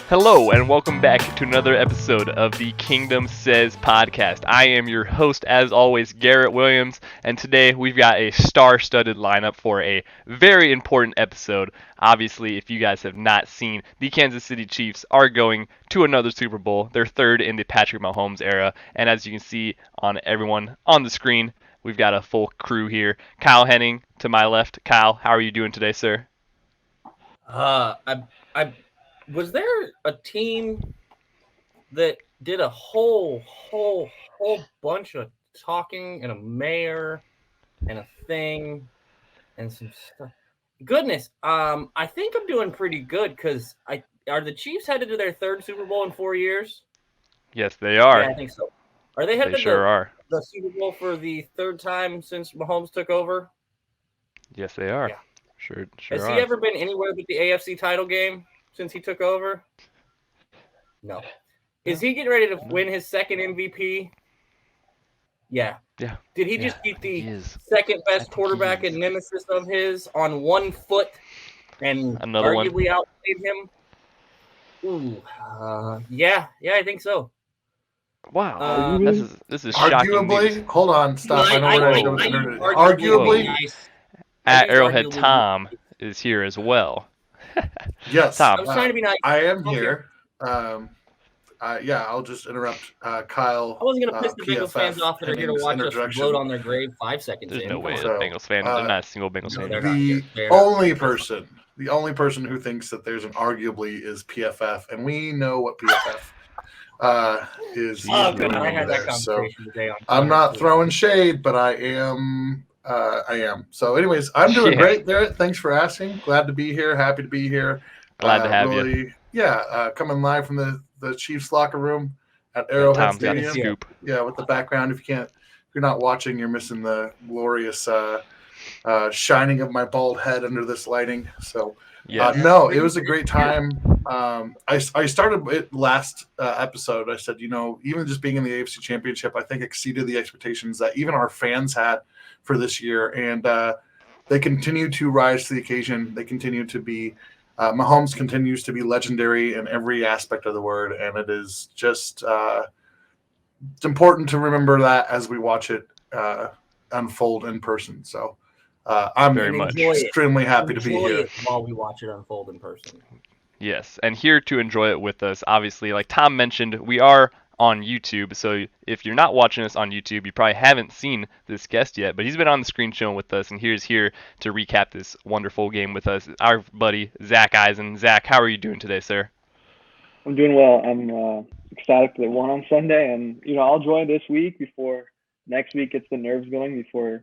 Hello, and welcome back to another episode of the Kingdom Says podcast. I am your host, as always, Garrett Williams, and today we've got a star-studded lineup for a very important episode. Obviously, if you guys have not seen, the Kansas City Chiefs are going to another Super Bowl, their third in the Patrick Mahomes era, and as you can see on everyone on the screen, we've got a full crew here. Kyle Henning to my left. Kyle, how are you doing today, sir? I was there a team that did a whole bunch of talking and a mayor and a thing and some stuff. Goodness, I think I'm doing pretty good because are the Chiefs headed to their third Super Bowl in 4 years? Yes, they are. Yeah, I think so. Are they headed They sure are. the Super Bowl for the third time since Mahomes took over? Yes, they are. Yeah. Sure Has are. he ever been anywhere but the AFC title game since he took over? No. Is he getting ready to win his second MVP? Yeah. Yeah. Did he just beat the second best quarterback and nemesis of his on 1 foot and arguably outplayed him? Ooh. Yeah, I think so. Wow. This is shocking. Arguably, hold on, stop. I know we're going to go with arguably. At Arrowhead Tom is here as well. Yes. Tom. I was trying to be nice. I am here. I'll just interrupt Kyle. I wasn't going to piss the Bengals fans off that are here to watch us float on their grave 5 seconds There's in. no way a Bengals fan. They're not a single Bengals fan. The only person who thinks that there's an arguably is PFF, and we know what PFF is. Oh, good. I had that conversation today. I'm not throwing shade, but I am. So, anyways, I'm doing great there. Thanks for asking. Glad to be here. Happy to be here. Glad to have you. Yeah, coming live from the Chiefs locker room at Arrowhead Stadium. Scoop. Yeah, with the background. If you're not watching, you're missing the glorious shining of my bald head under this lighting. So, no, it was a great time. I started it last episode. I said, even just being in the AFC Championship, I think exceeded the expectations that even our fans had for this year. And they continue to rise to the occasion. They continue to be Mahomes continues to be legendary in every aspect of the word. And it is just it's important to remember that as we watch it unfold in person. So I'm extremely happy to be here while we watch it unfold in person. Yes, and here to enjoy it with us, obviously, like Tom mentioned, we are on YouTube. So if you're not watching us on YouTube, you probably haven't seen this guest yet, but he's been on the screen chilling with us, and he's here to recap this wonderful game with us. Our buddy, Zack Eisen. Zack, how are you doing today, sir? I'm doing well. I'm ecstatic that won on Sunday, and, I'll join this week before next week gets the nerves going before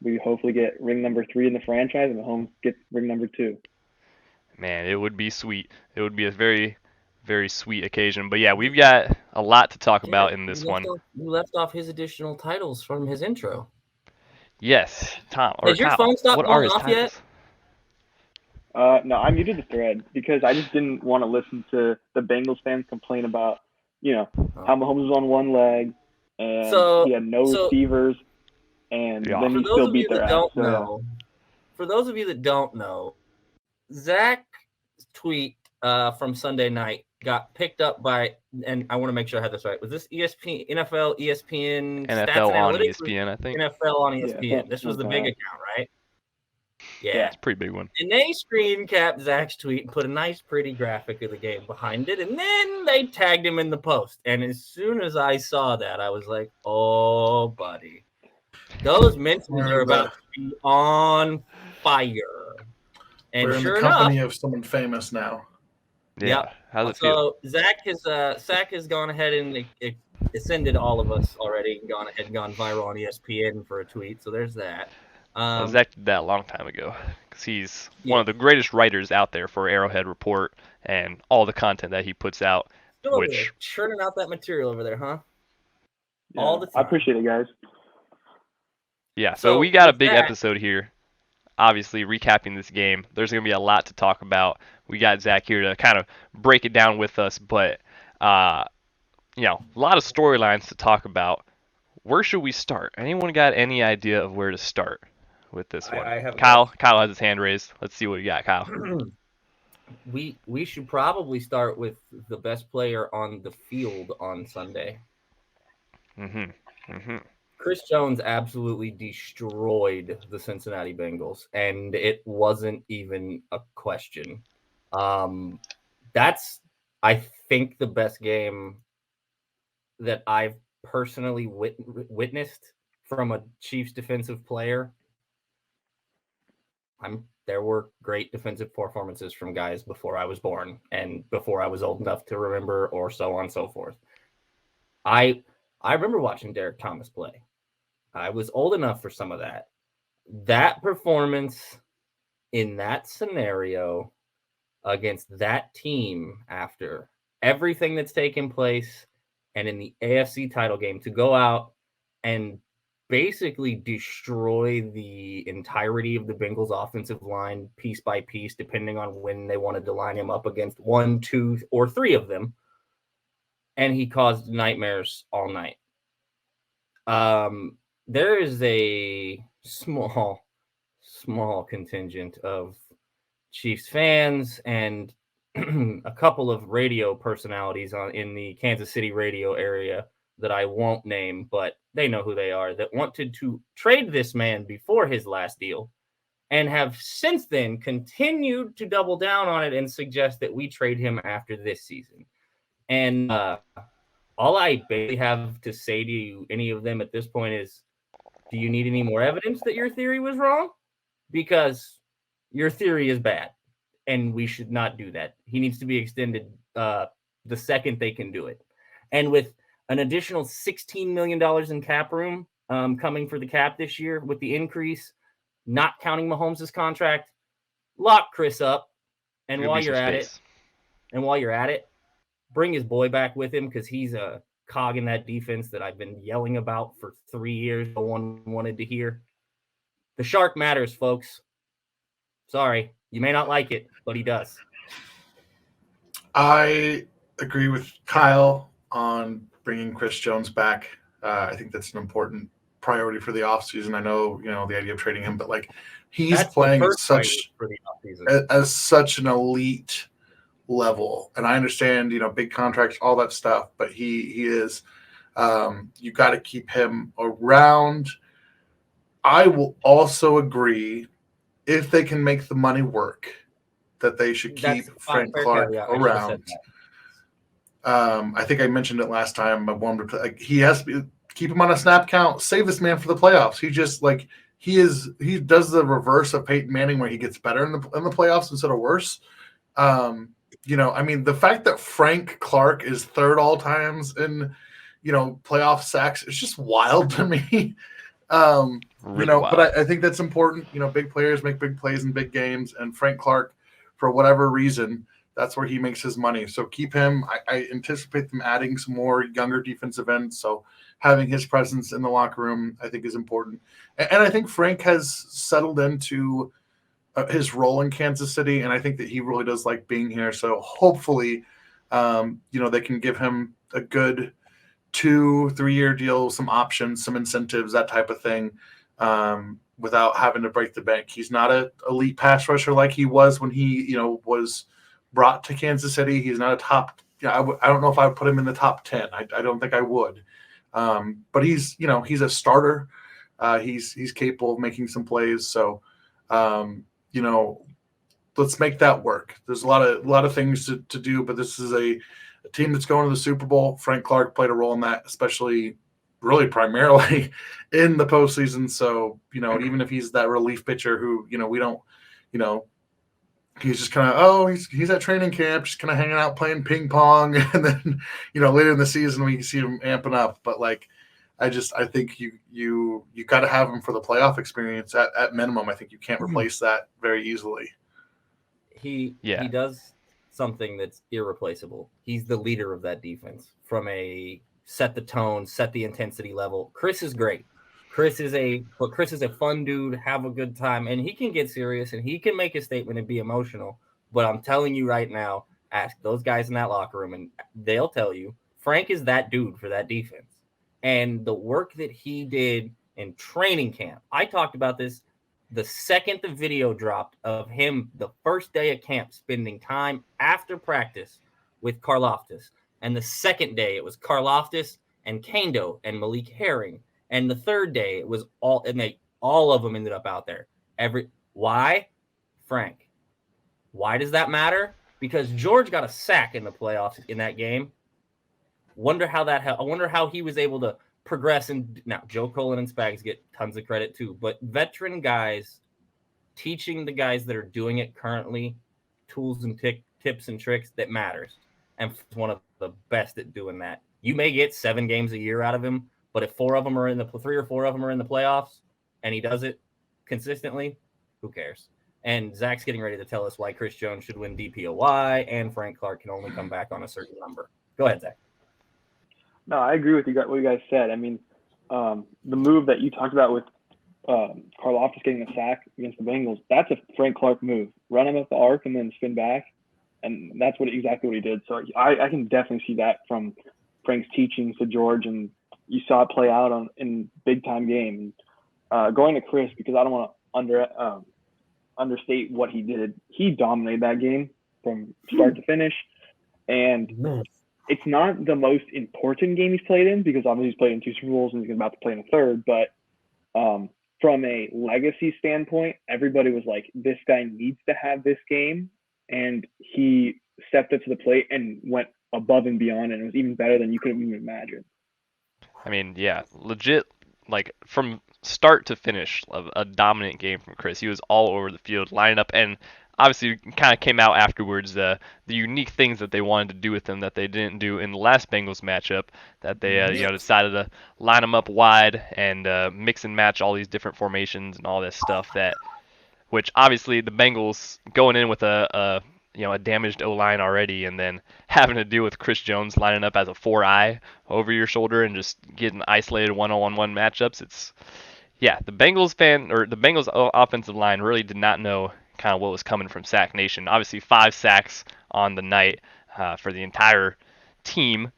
we hopefully get ring number 3 in the franchise and Mahomes gets ring number 2. Man, it would be sweet. It would be a very, very sweet occasion. But yeah, we've got a lot to talk about in this one. You left off his additional titles from his intro. Yes, Tom. Has your phone stopped going off yet? No, I muted the thread because I just didn't want to listen to the Bengals fans complain about, how Mahomes was on one leg and he had no receivers, and then he still beat their ass. For those of you that don't know, Zach's tweet from Sunday night got picked up by, and I want to make sure I have this right. Was this ESPN, NFL, ESPN? NFL on ESPN, I think. NFL on ESPN. Yeah, this was the big account, right? Yeah. It's a pretty big one. And they screen capped Zach's tweet and put a nice, pretty graphic of the game behind it, and then they tagged him in the post. And as soon as I saw that, I was like, oh, buddy. Those mentions are about to be on fire. And we're in sure the company enough, of someone famous now. Yeah. How's it feel? So Zach has gone ahead and ascended all of us already and gone ahead and gone viral on ESPN for a tweet. So there's that. Zach did that a long time ago because he's one of the greatest writers out there for Arrowhead Report and all the content that he puts out. Still churning out that material over there, huh? Yeah, all the time. I appreciate it, guys. Yeah, so we got a big episode here. Obviously, recapping this game, there's going to be a lot to talk about. We got Zach here to kind of break it down with us, but a lot of storylines to talk about. Where should we start? Anyone got any idea of where to start with this one? Kyle has his hand raised. Let's see what you got, Kyle. we should probably start with the best player on the field on Sunday. Chris Jones absolutely destroyed the Cincinnati Bengals, and it wasn't even a question. That's, I think, the best game that I've personally witnessed from a Chiefs defensive player. There were great defensive performances from guys before I was born and before I was old enough to remember, or so on and so forth. I remember watching Derek Thomas play. I was old enough for some of that. That performance in that scenario against that team after everything that's taken place and in the AFC title game, to go out and basically destroy the entirety of the Bengals offensive line piece by piece, depending on when they wanted to line him up against 1, 2, or 3 of them. And he caused nightmares all night. There is a small contingent of Chiefs fans and a couple of radio personalities in the Kansas City radio area that I won't name, but they know who they are, that wanted to trade this man before his last deal and have since then continued to double down on it and suggest that we trade him after this season. And all I basically have to say to any of them at this point is, do you need any more evidence that your theory was wrong? Because your theory is bad, and we should not do that. He needs to be extended the second they can do it. And with an additional $16 million in cap room coming for the cap this year with the increase, not counting Mahomes' contract, lock Chris up. And while you're at it, bring his boy back with him, because he's a cog in that defense that I've been yelling about for 3 years. No one wanted to hear. The shark matters, folks. Sorry, you may not like it, but he does. I agree with Kyle on bringing Chris Jones back. I think that's an important priority for the offseason. I know, the idea of trading him, but he's playing at such an elite level. And I understand, big contracts, all that stuff, but he is, you got to keep him around. I will also agree, if they can make the money work, that they should keep Frank Clark around. I think I mentioned it last time. I wanted to, he has to keep him on a snap count, save this man for the playoffs. He just he does the reverse of Peyton Manning, where he gets better in the playoffs instead of worse. The fact that Frank Clark is third all times in, playoff sacks, it's just wild to me. But I think that's important. Big players make big plays in big games, and Frank Clark, for whatever reason, that's where he makes his money. So keep him. I anticipate them adding some more younger defensive ends. So having his presence in the locker room, I think, is important. And I think Frank has settled into his role in Kansas City, and I think that he really does like being here. So hopefully, they can give him a good 2-3 year deal, some options, some incentives, that type of thing, without having to break the bank. He's not an elite pass rusher like he was when he, was brought to Kansas City. He's not a top. I don't know if I would put him in the top 10. I don't think I would. But he's a starter. He's capable of making some plays. So, let's make that work. There's a lot of things to do, but this is a team that's going to the Super Bowl. Frank Clark played a role in that, especially really primarily in the postseason. So, even if he's that relief pitcher who, we don't, he's just kind of, he's at training camp, just kind of hanging out playing ping pong. And then, later in the season, we can see him amping up. But I think you got to have him for the playoff experience at minimum. I think you can't replace that very easily. He does something that's irreplaceable. He's the leader of that defense from a set the tone, set the intensity level. Chris is great. Chris is a fun dude, have a good time, and he can get serious and he can make a statement and be emotional. But I'm telling you right now, ask those guys in that locker room and they'll tell you Frank is that dude for that defense. And the work that he did in training camp, I talked about this the second the video dropped of him the first day of camp spending time after practice with Karlaftis, and the second day it was Karlaftis and Kando and Malik Herring, and the third day it was all of them ended up out there. Why? Frank. Why does that matter? Because George got a sack in the playoffs in that game. I wonder how he was able to progress. And now Joe Colin and Spags get tons of credit too, but veteran guys teaching the guys that are doing it currently tools and tips and tricks that matters. And he's one of the best at doing that. You may get 7 games a year out of him, but if 3 or 4 of them are in the playoffs and he does it consistently, who cares? And Zach's getting ready to tell us why Chris Jones should win DPOY and Frank Clark can only come back on a certain number. Go ahead, Zach. No, I agree with what you guys said. I mean, the move that you talked about with Karlaftis getting a sack against the Bengals, that's a Frank Clark move. Run him up the arc and then spin back, and that's exactly what he did. So I can definitely see that from Frank's teachings to George, and you saw it play out in big-time games. Going to Chris, because I don't want to understate what he did. He dominated that game from start to finish, and it's not the most important game he's played in because obviously he's played in 2 Super Bowls and he's about to play in a third. But from a legacy standpoint, everybody was like, this guy needs to have this game, and he stepped up to the plate and went above and beyond, and it was even better than you could have even imagined. I mean, yeah, legit, like from start to finish, a dominant game from Chris. He was all over the field, lining up, and obviously kind of came out afterwards the unique things that they wanted to do with him that they didn't do in the last Bengals matchup, that they decided to line him up wide and mix and match all these different formations and all this stuff, which obviously the Bengals going in with a damaged O-line already, and then having to deal with Chris Jones lining up as a 4-eye over your shoulder and just getting isolated 1-on-1 matchups. The Bengals offensive line really did not know kind of what was coming from Sack Nation. Obviously 5 sacks on the night for the entire team,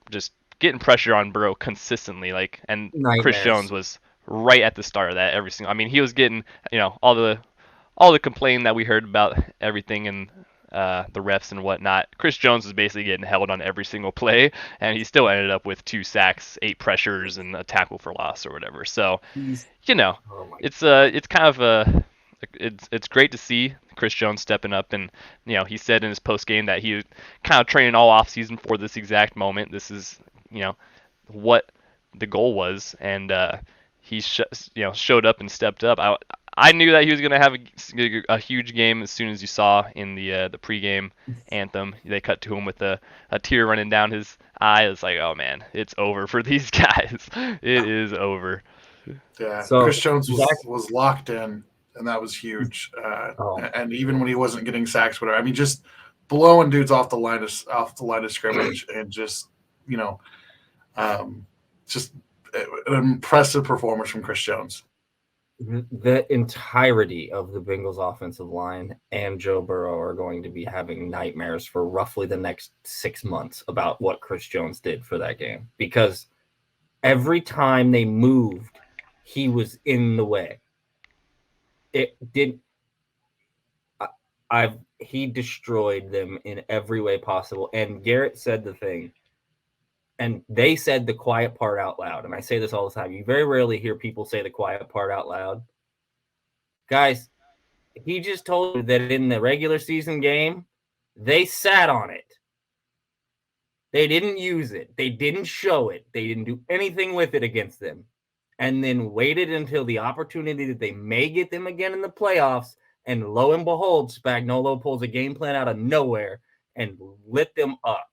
just getting pressure on Burrow consistently, and nightmares. Chris Jones was right at the start of that every single. I mean, he was getting all the complaining that we heard about everything and the refs and whatnot. Chris Jones was basically getting held on every single play, and he still ended up with 2 sacks, 8 pressures, and a tackle for loss or whatever. So, it's kind of it's great to see Chris Jones stepping up, and he said in his post game that he was kind of training all off season for this exact moment. This is what the goal was, and he showed up and stepped up. I knew that he was going to have a huge game as soon as you saw in the pregame anthem. They cut to him with a tear running down his eye. It's like, oh man, it's over for these guys. It is over. Yeah, so, Chris Jones was locked in, and that was huge. And even when he wasn't getting sacks, whatever. I mean, just blowing dudes off the line of scrimmage, and just just an impressive performance from Chris Jones. The entirety of the Bengals offensive line and Joe Burrow are going to be having nightmares for roughly the next 6 months about what Chris Jones did for that game, because every time they moved, he was in the way. He destroyed them in every way possible. And Garrett said the thing, and they said the quiet part out loud. And I say this all the time. You very rarely hear people say the quiet part out loud. Guys, he just told you that in the regular season game, they sat on it. They didn't use it. They didn't show it. They didn't do anything with it against them. And then waited until the opportunity that they may get them again in the playoffs. And lo and behold, Spagnuolo pulls a game plan out of nowhere and lit them up.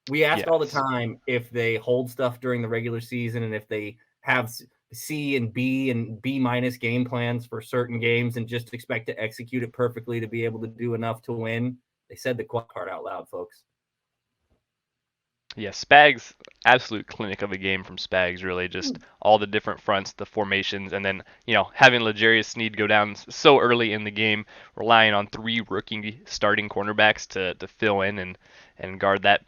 We ask all the time if they hold stuff during the regular season and if they have C and B minus game plans for certain games and just expect to execute it perfectly to be able to do enough to win. They said the quiet part out loud, folks. Yeah, Spags, absolute clinic of a game from Spags, really. Just all the different fronts, the formations, and then, having L'Jarius Sneed go down so early in the game, relying on 3 rookie starting cornerbacks to fill in and guard that.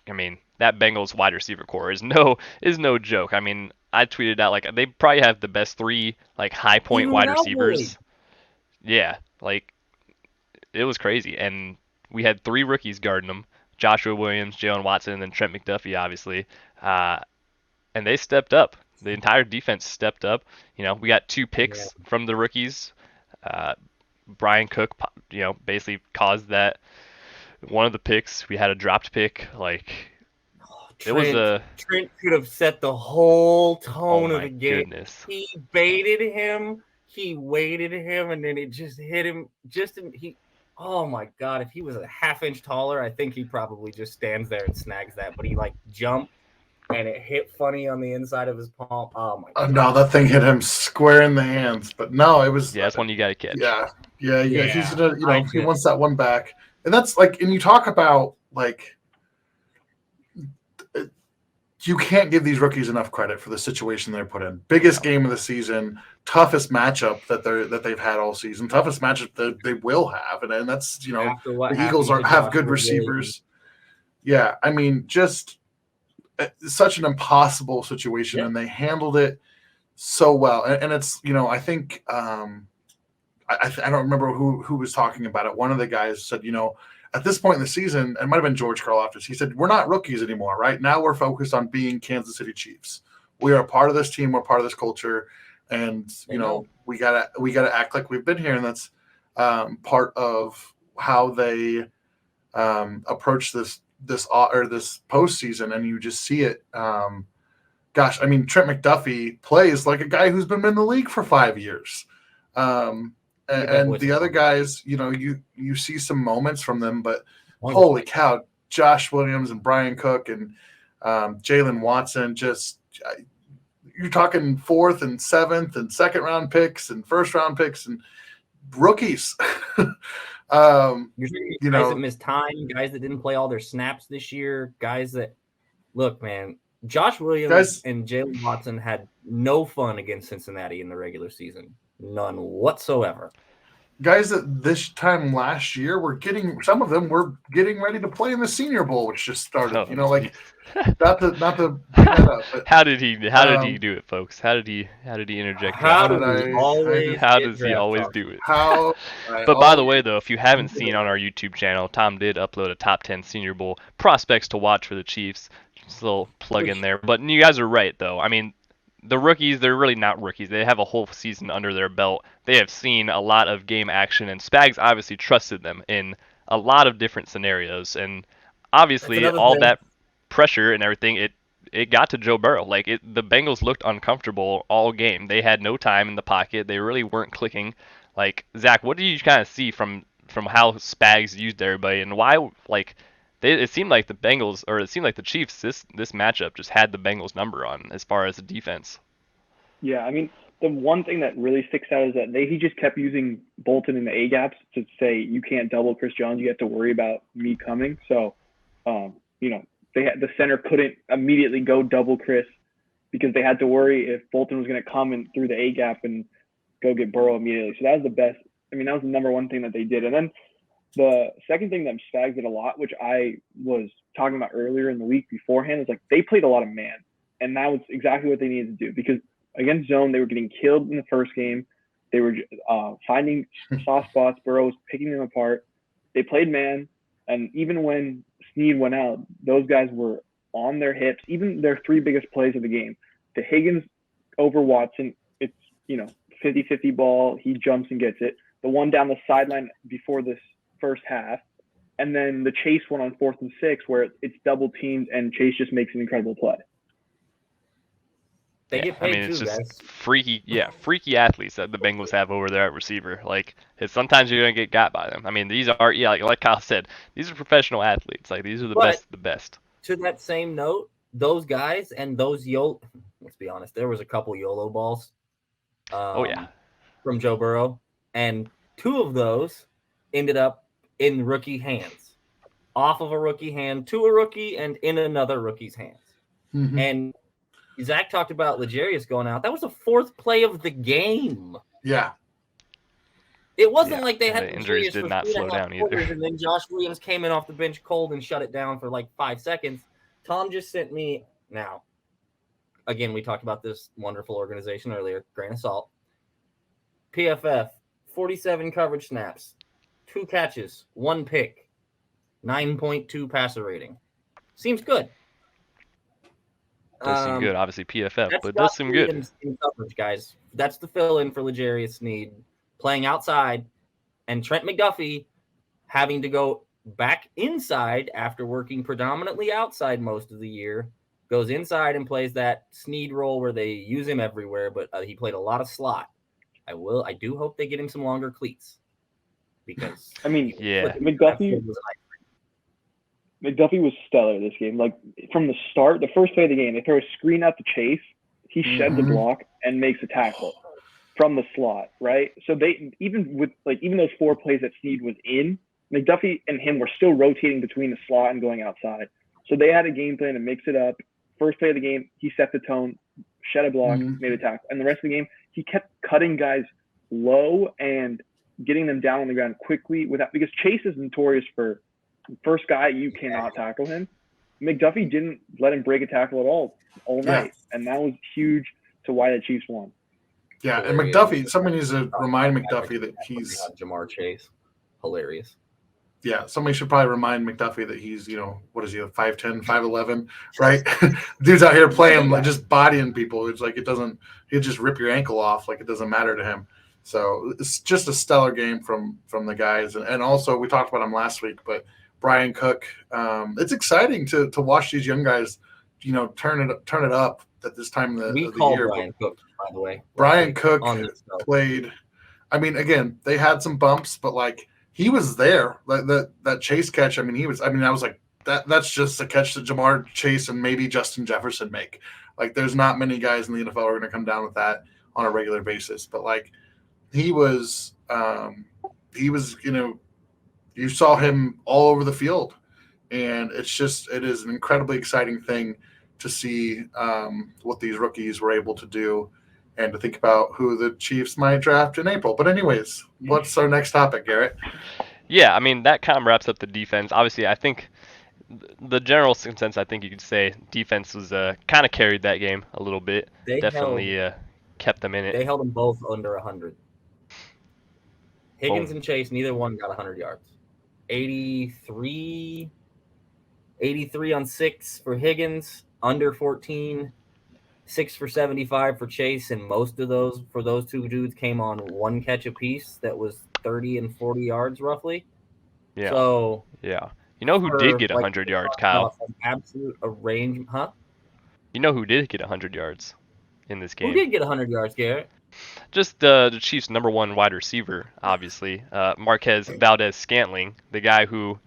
I mean, that Bengals wide receiver core is no joke. I mean, I tweeted out like they probably have the best 3 like high point Even wide now, receivers. Yeah, like it was crazy, and we had 3 rookies guarding them: Joshua Williams, Jalen Watson, and then Trent McDuffie, obviously. And they stepped up. The entire defense stepped up. You know, we got 2 picks from the rookies. Brian Cook, you know, basically caused that. One of the picks, we had a dropped pick. Like, Trent could have set the whole tone of the game. Goodness. He baited him. He waited him, and then it just hit him. Oh my God! If he was a half-inch taller, I think he probably just stands there and snags that. But he like jumped, and it hit funny on the inside of his palm. Oh my God! No, that thing hit him square in the hands. But no, it was. Yeah, that's one you got to catch. Yeah. He's gonna, he wants that one back, and that's like, and you talk about like. You can't give these rookies enough credit for the situation they're put in. Biggest game of the season, toughest matchup that they've had all season, toughest matchup that they will have, and that's the Eagles have good receivers. Yeah, I mean, just such an impossible situation, and they handled it so well. And it's I think I don't remember who was talking about it. One of the guys said at this point in the season, it might have been George Karlaftis, he said, we're not rookies anymore, right? Now we're focused on being Kansas City Chiefs. We are part of this team. We're part of this culture. And, we gotta act like we've been here. And that's part of how they approach this postseason. And you just see it. Gosh, I mean, Trent McDuffie plays like a guy who's been in the league for 5 years. And the other guys, you see some moments from them, but holy cow, Josh Williams and Brian Cook and Jalen Watson, you're talking 4th and 7th and 2nd round picks and 1st round picks and rookies. You're talking guys that missed time, guys that didn't play all their snaps this year, guys that look, man. Josh Williams and Jalen Watson had no fun against Cincinnati in the regular season. None whatsoever. Guys that this time last year some of them were getting ready to play in the Senior Bowl, which just started. Not to bring that up. But, how did he do it, folks? How did he interject? How does he always do it? But by the way, though, if you haven't seen on our YouTube channel, Tom did upload a top 10 Senior Bowl prospects to watch for the Chiefs. Just a little plug in there. But you guys are right, though. I mean, the rookies, they're really not rookies. They have a whole season under their belt. They have seen a lot of game action, and Spags obviously trusted them in a lot of different scenarios. And obviously, all that pressure and everything, it got to Joe Burrow. Like, the Bengals looked uncomfortable all game. They had no time in the pocket. They really weren't clicking. Like, Zach, what did you kind of see from how Spags used everybody, and why, like, it seemed like the Bengals, or it seemed like the Chiefs, this matchup just had the Bengals number on as far as the defense. Yeah, I mean, the one thing that really sticks out is that he just kept using Bolton in the A gaps to say, you can't double Chris Jones, you have to worry about me coming. So, the center couldn't immediately go double Chris because they had to worry if Bolton was going to come in through the A gap and go get Burrow immediately. So that was the best. I mean, that was the number one thing that they did. And then the second thing that Spags did a lot, which I was talking about earlier in the week beforehand, is like they played a lot of man. And that was exactly what they needed to do because against zone, they were getting killed in the first game. They were finding soft spots. Burrow was picking them apart. They played man. And even when Snead went out, those guys were on their hips, even their 3 biggest plays of the game. The Higgins over Watson, it's, 50-50 ball. He jumps and gets it. The one down the sideline before this first half, and then the Chase one on 4th and 6 where it's double teamed and Chase just makes an incredible play. They get paid it's just freaky athletes that the Bengals have over there at receiver. Like, sometimes you're gonna get got by them. I mean, these are like Kyle said, these are professional athletes. Like, these are the best. To that same note, those guys and those let's be honest, there was a couple YOLO balls. From Joe Burrow, and 2 of those ended up in rookie hands, off of a rookie hand to a rookie and in another rookie's hands. Mm-hmm. And Zach talked about L'Jarius going out. That was the 4th play of the game. Yeah. It wasn't like they had the injuries did not slow down either. And then Josh Williams came in off the bench cold and shut it down for like 5 seconds. Tom just sent me now. Again, we talked about this wonderful organization earlier. Grain of salt. PFF, 47 coverage snaps, 2 catches, 1 pick, 9.2 passer rating. Seems good. Does seem good. Obviously PFF, but it does seem good. In coverage, guys. That's the fill-in for L'Jarius Sneed playing outside, and Trent McDuffie having to go back inside after working predominantly outside most of the year. Goes inside and plays that Sneed role where they use him everywhere, but he played a lot of slot. I do hope they get him some longer cleats, because McDuffie was stellar this game. Like from the start, the first play of the game, they throw a screen out to Chase. He sheds a block and makes a tackle from the slot, right? So they even those 4 plays that Sneed was in, McDuffie and him were still rotating between the slot and going outside. So they had a game plan to mix it up. First play of the game, he set the tone, shed a block, made a tackle. And the rest of the game, he kept cutting guys low and getting them down on the ground quickly because Chase is notorious for first guy, you cannot tackle him. McDuffie didn't let him break a tackle at all night. And that was huge to why the Chiefs won. Yeah, and McDuffie, somebody needs to remind McDuffie that he's Jamar Chase. Hilarious. Yeah, somebody should probably remind McDuffie that he's, what is he, 5'10", 5'11", right? Dude's out here playing, like, just bodying people. It's like he'll just rip your ankle off, like it doesn't matter to him. So it's just a stellar game from the guys. And also, we talked about him last week, but Brian Cook, it's exciting to watch these young guys, turn it up at this time of the year. We call Brian Cook, by the way. Brian Cook played. I mean, again, they had some bumps, but like, he was there. Like that Chase catch. I was like, that's just a catch that Jamar Chase and maybe Justin Jefferson make. Like, there's not many guys in the NFL who are going to come down with that on a regular basis. But like, he was, you saw him all over the field, and it is an incredibly exciting thing to see what these rookies were able to do, and to think about who the Chiefs might draft in April. But anyways, what's our next topic, Garrett? Yeah, I mean, that kind of wraps up the defense. Obviously, I think the general consensus, I think you could say, defense was kind of carried that game a little bit. Definitely kept them in it. They held them both under 100. Higgins and Chase, neither one got 100 yards. 83 on 6 for Higgins, under 14. 6 for 75 for Chase, and most of those for those two dudes came on 1 catch apiece. That was 30 and 40 yards roughly. Yeah. So yeah, who did get 100 yards, Kyle? Absolute arrangement, huh? Who did get 100 yards in this game? Who did get 100 yards, Garrett? Just the Chiefs' number 1 wide receiver, obviously, Marquez Valdez-Scantling, the guy who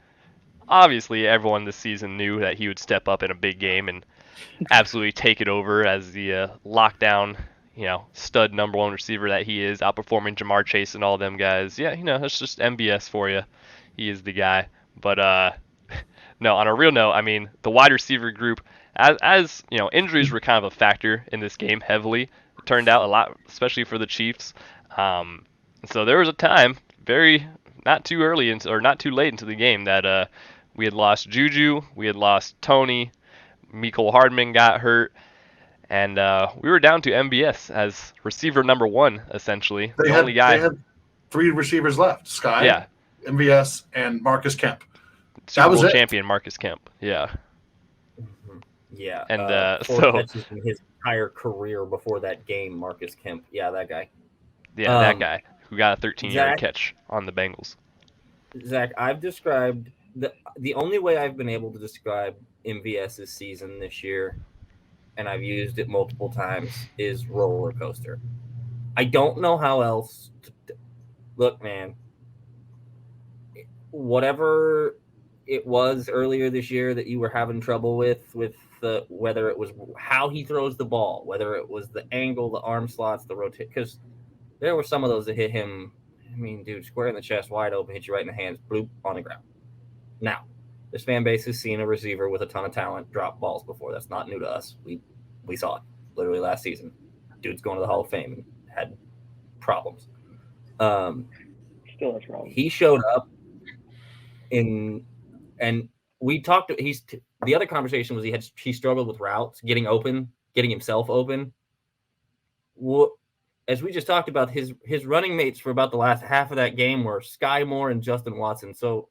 obviously everyone this season knew that he would step up in a big game and absolutely take it over as the lockdown, stud number 1 receiver that he is, outperforming Jamar Chase and all them guys. Yeah, that's just MVS for you. He is the guy. But no, on a real note, I mean, the wide receiver group, as injuries were kind of a factor in this game heavily. It turned out a lot, especially for the Chiefs. So there was a time, not too early or not too late into the game, that we had lost Juju, we had lost Tony. Mecole Hardman got hurt, and we were down to MVS as receiver number 1, essentially. They had 3 receivers left: Sky, MVS, and Marcus Kemp. Super Bowl champion Marcus Kemp. Yeah. Yeah. And 4 catches in his entire career before that game, Marcus Kemp. Yeah, that guy. Yeah, that guy who got a 13-yard catch on the Bengals. Zach, I've described the only way I've been able to describe MVS's season this year, and I've used it multiple times, is roller coaster. I don't know how else look, man. Whatever it was earlier this year that you were having trouble with whether it was how he throws the ball, whether it was the angle, the arm slots, the rotate, because there were some of those that hit him. I mean, dude, square in the chest, wide open, hit you right in the hands, bloop, on the ground. Now, this fan base has seen a receiver with a ton of talent drop balls before. That's not new to us. We saw it literally last season. Dude's going to the Hall of Fame and had problems. Still has problems. He showed up and we talked. The other conversation was he struggled with routes, getting open, getting himself open. As we just talked about, his running mates for about the last half of that game were Sky Moore and Justin Watson. So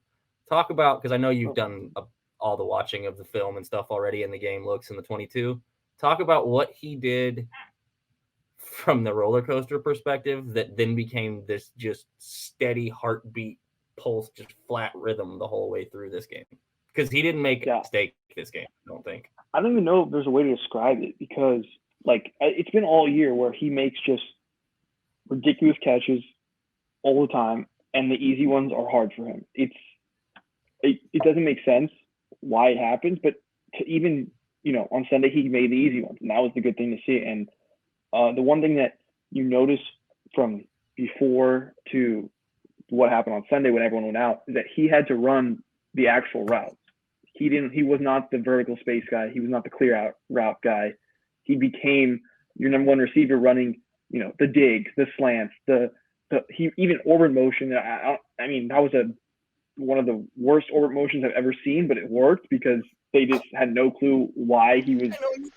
talk about, because I know you've done all the watching of the film and stuff already, in the game looks in the 22. Talk about what he did from the roller coaster perspective that then became this just steady heartbeat pulse, just flat rhythm the whole way through this game. Because he didn't make a mistake this game, I don't think. I don't even know if there's a way to describe it, because like it's been all year where he makes just ridiculous catches all the time, and the easy ones are hard for him. It doesn't make sense why it happens, but to even, on Sunday he made the easy ones, and that was the good thing to see. And the one thing that you notice from before to what happened on Sunday when everyone went out is that he had to run the actual routes. He was not the vertical space guy. He was not the clear out route guy. He became your number one receiver running, the digs, the slants, he even orbit motion. I mean, that was one of the worst orbit motions I've ever seen, but it worked because they just had no clue why he was.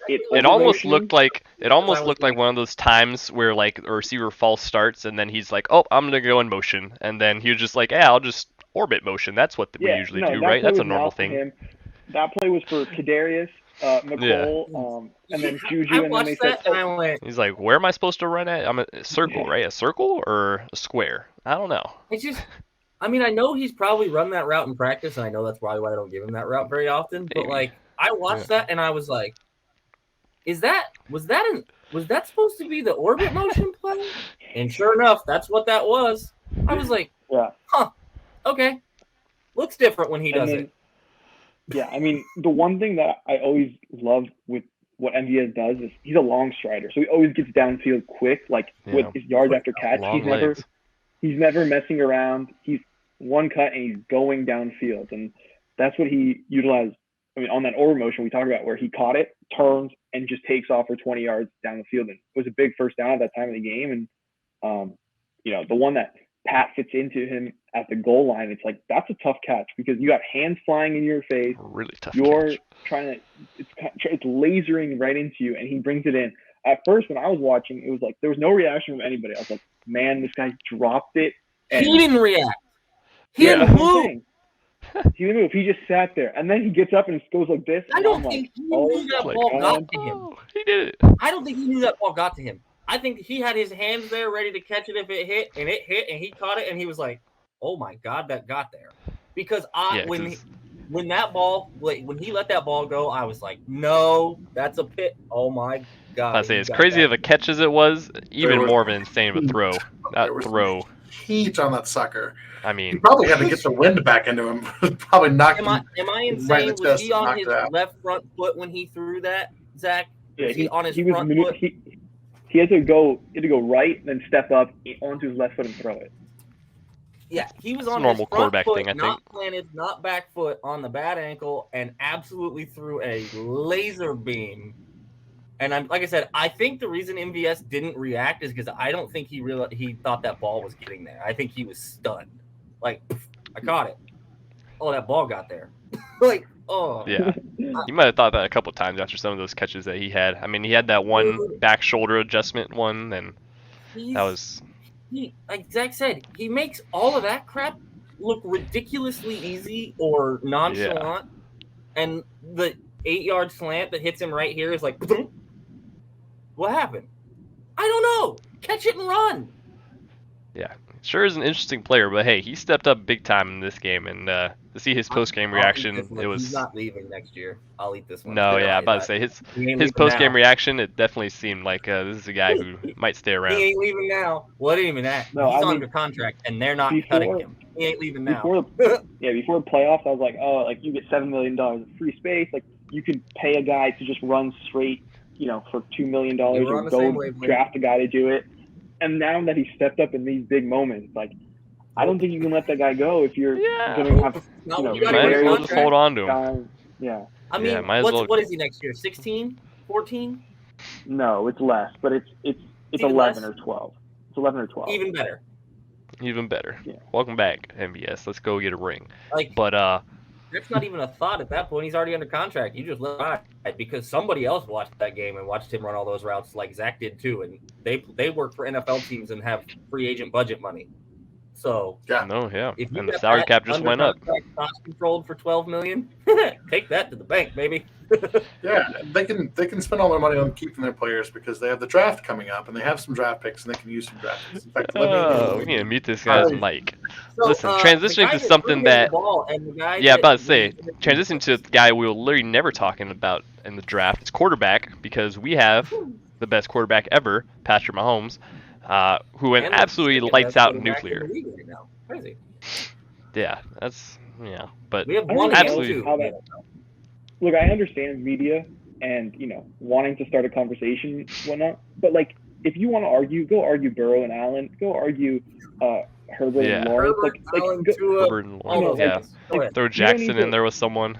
It almost looked like one of those times where like a receiver false starts and then he's like, oh, I'm gonna go in motion, and then he was just like, yeah, I'll just orbit motion. That's what we usually do, right? That's a normal thing. That play was for Kadarius, McCole, and then Juju, and then they said, and I went. He's like, where am I supposed to run at? I'm a circle, right? A circle or a square? I don't know. It's just, I mean, I know he's probably run that route in practice, and I know that's probably why I don't give him that route very often. Maybe. But like, I watched that and I was like, was that supposed to be the orbit motion play? And sure enough, that's what that was. I was like, huh, okay, looks different when he does it. Yeah, I mean, the one thing that I always love with what MVS does is he's a long strider, so he always gets downfield quick, like with his yards after catch. He's never messing around. He's one cut and he's going downfield, and that's what he utilized. I mean, on that over motion we talked about, where he caught it, turns, and just takes off for 20 yards down the field, and it was a big first down at that time of the game. And the one that Pat fits into him at the goal line, it's like, that's a tough catch because you got hands flying in your face. Really tough. You're catch. Trying to, it's lasering right into you, and he brings it in. At first, when I was watching, it was like there was no reaction from anybody. I was like, man, this guy dropped it. And he didn't react. He didn't move. He didn't move. He just sat there, and then he gets up and goes like this. I don't think he knew that ball got to him. He did it. I don't think he knew that ball got to him. I think he had his hands there ready to catch it if it hit, and it hit, and he caught it, and he was like, "Oh my God, that got there!" Because when that ball, when he let that ball go, I was like, "No, that's a pit." Oh my God! I say as crazy of a catch as it was, even more of an insane of a throw. That throw. Heat on that sucker. I mean, he probably had to get the wind back into him. Probably knocked him. Am I insane? Was he on his left front foot when he threw that, Zach? Yeah, he on his front foot? He had to go right, then step up onto his left foot and throw it. Yeah, he was on normal his front quarterback foot, thing, I think. not planted, not back foot, on the bad ankle, and absolutely threw a laser beam. And like I said, I think the reason MVS didn't react is because I don't think he thought that ball was getting there. I think he was stunned. Like, I caught it. Oh, that ball got there. Like, oh. Yeah. You might have thought that a couple of times after some of those catches that he had. I mean, he had that one back shoulder adjustment one, and that was... like Zach said, he makes all of that crap look ridiculously easy or nonchalant. Yeah. And the 8-yard slant that hits him right here is like, what happened? I don't know. Catch it and run. Yeah. Sure is an interesting player, but hey, he stepped up big time in this game, and to see his post-game reaction, it was... He's not leaving next year. I'll eat this one. No, yeah, I'm about to say, his post-game reaction, it definitely seemed like this is a guy who might stay around. He ain't leaving now. What even that? No, he's under contract, and they're not cutting him. He ain't leaving now. Before the playoffs, I was like, oh, like you get $7 million of free space. Like you could pay a guy to just run straight, for $2 million or go draft a guy to do it. And now that he stepped up in these big moments, like I don't think you can let that guy go if you're going to have. You might as well just hold on to him. Yeah. I mean, what is he next year? 16, 14? No, it's less, but it's 11 or 12. It's 11 or 12. Even better. Even better. Yeah. Welcome back, MVS. Let's go get a ring. Like, but That's not even a thought at that point. He's already under contract. You just let him ride because somebody else watched that game and watched him run all those routes like Zach did too. And they work for NFL teams and have free agent budget money. So if and the salary cap just went up. Cost controlled for $12 million. Take that to the bank, baby. Yeah, they can spend all their money on keeping their players because they have the draft coming up and they have some draft picks and they can use some draft picks. In fact, we need to mute this guy's mic. So, listen, transitioning to something that transitioning to the guy we were literally never talking about in the draft. It's quarterback because we have the best quarterback ever, Patrick Mahomes. Who went absolutely lights out nuclear. Crazy. Yeah, but we have one absolutely. Look, I understand media and wanting to start a conversation, whatnot. But like, if you want to argue, go argue Burrow and Allen. Go argue Herbert and Lawrence. Herbert and Lawrence. Throw Jackson in there with someone.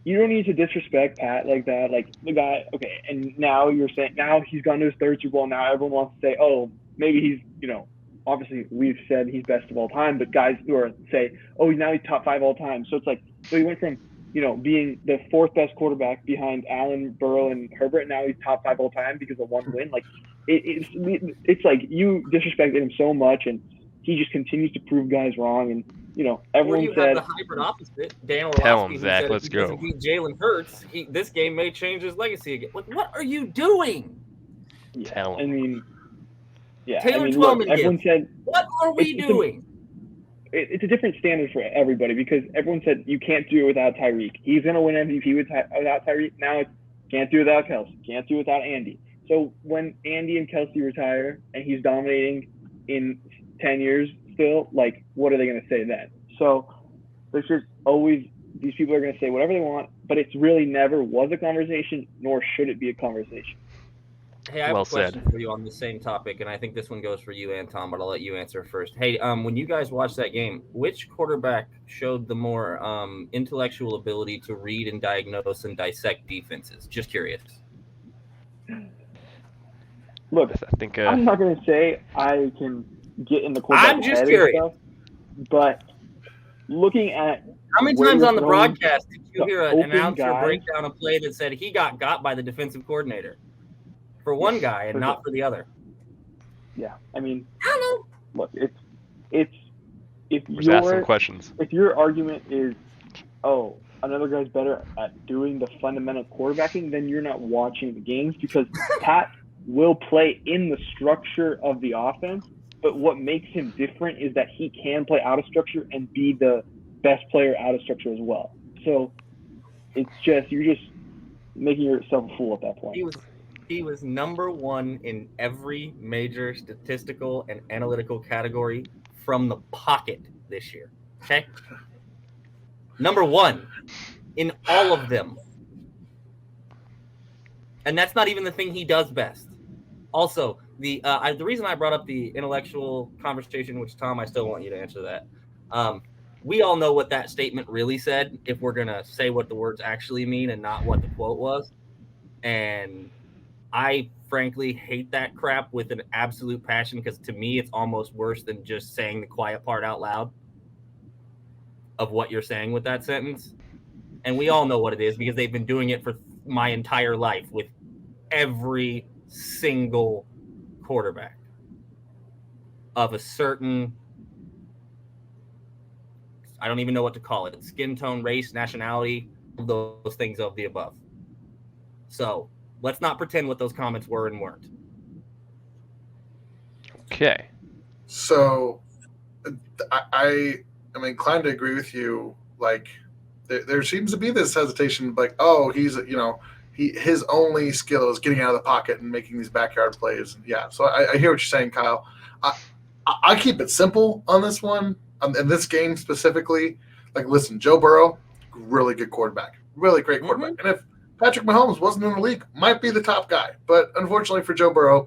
You don't need to disrespect Pat like that. Like the guy, okay, and now you're saying he's gone to his third Super Bowl. Now everyone wants to say, oh, maybe he's, obviously we've said he's best of all time, but guys who are say, oh, he's top 5 all time. So it's like, so he went from, being the 4th best quarterback behind Allen, Burrow, and Herbert, and now he's top 5 all time because of one win. Like it's like you disrespected him so much, and he just continues to prove guys wrong. And everyone said have the hybrid opposite. Dan tell him, Zach. Let's go. Jalen Hurts. This game may change his legacy again. Like, what are you doing? Tell him. I mean, Taylor Twellman. Everyone said, "What are we doing?" It's a different standard for everybody because everyone said you can't do it without Tyreek. He's going to win MVP without Tyreek. Now it's can't do it without Kelsey. Can't do it without Andy. So when Andy and Kelsey retire and he's dominating in 10 years still, like, what are they going to say then? So there's just always these people are going to say whatever they want, but it's really never was a conversation, nor should it be a conversation. Hey, I have a question for you on the same topic, and I think this one goes for you and Tom, but I'll let you answer first. Hey, when you guys watched that game, which quarterback showed the more intellectual ability to read and diagnose and dissect defenses? Just curious. Look, I think I'm not going to say I can get in the quarterback's head and stuff, but looking at how many times on the broadcast did you hear an announcer break down a play that said he got by the defensive coordinator? For one guy and not for the other. Yeah, I mean, hello. Look, if asking questions. If your argument is, oh, another guy's better at doing the fundamental quarterbacking, then you're not watching the games because Pat will play in the structure of the offense. But what makes him different is that he can play out of structure and be the best player out of structure as well. So it's just you're just making yourself a fool at that point. He was number 1 in every major statistical and analytical category from the pocket this year. Okay? Number 1 in all of them. And that's not even the thing he does best. Also, the reason I brought up the intellectual conversation, which, Tom, I still want you to answer that. We all know what that statement really said if we're going to say what the words actually mean and not what the quote was. And I frankly hate that crap with an absolute passion because to me it's almost worse than just saying the quiet part out loud of what you're saying with that sentence. And we all know what it is because they've been doing it for my entire life with every single quarterback of a certain, I don't even know what to call it, skin tone, race, nationality, those things of the above. So let's not pretend what those comments were and weren't. Okay. So I am inclined to agree with you. Like, there seems to be this hesitation, like, oh, he's, his only skill is getting out of the pocket and making these backyard plays. Yeah, so I hear what you're saying, Kyle. I keep it simple on this one, in this game specifically. Like, listen, Joe Burrow, really good quarterback, really great quarterback. Mm-hmm. And if Patrick Mahomes wasn't in the league, might be the top guy. But unfortunately for Joe Burrow,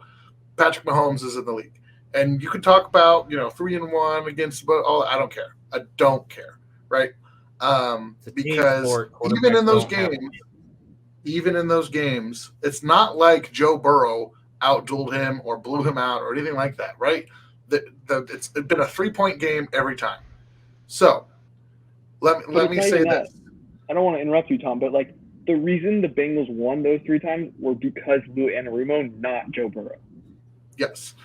Patrick Mahomes is in the league. And you can talk about, 3-1 against, but all I don't care. I don't care, right? Because even in those games, it's not like Joe Burrow outdueled him or blew him out or anything like that, right? It's been a 3-point game every time. So let me say this. I don't want to interrupt you, Tom, but like the reason the Bengals won those 3 times were because Lou Anarumo, not Joe Burrow. Yes.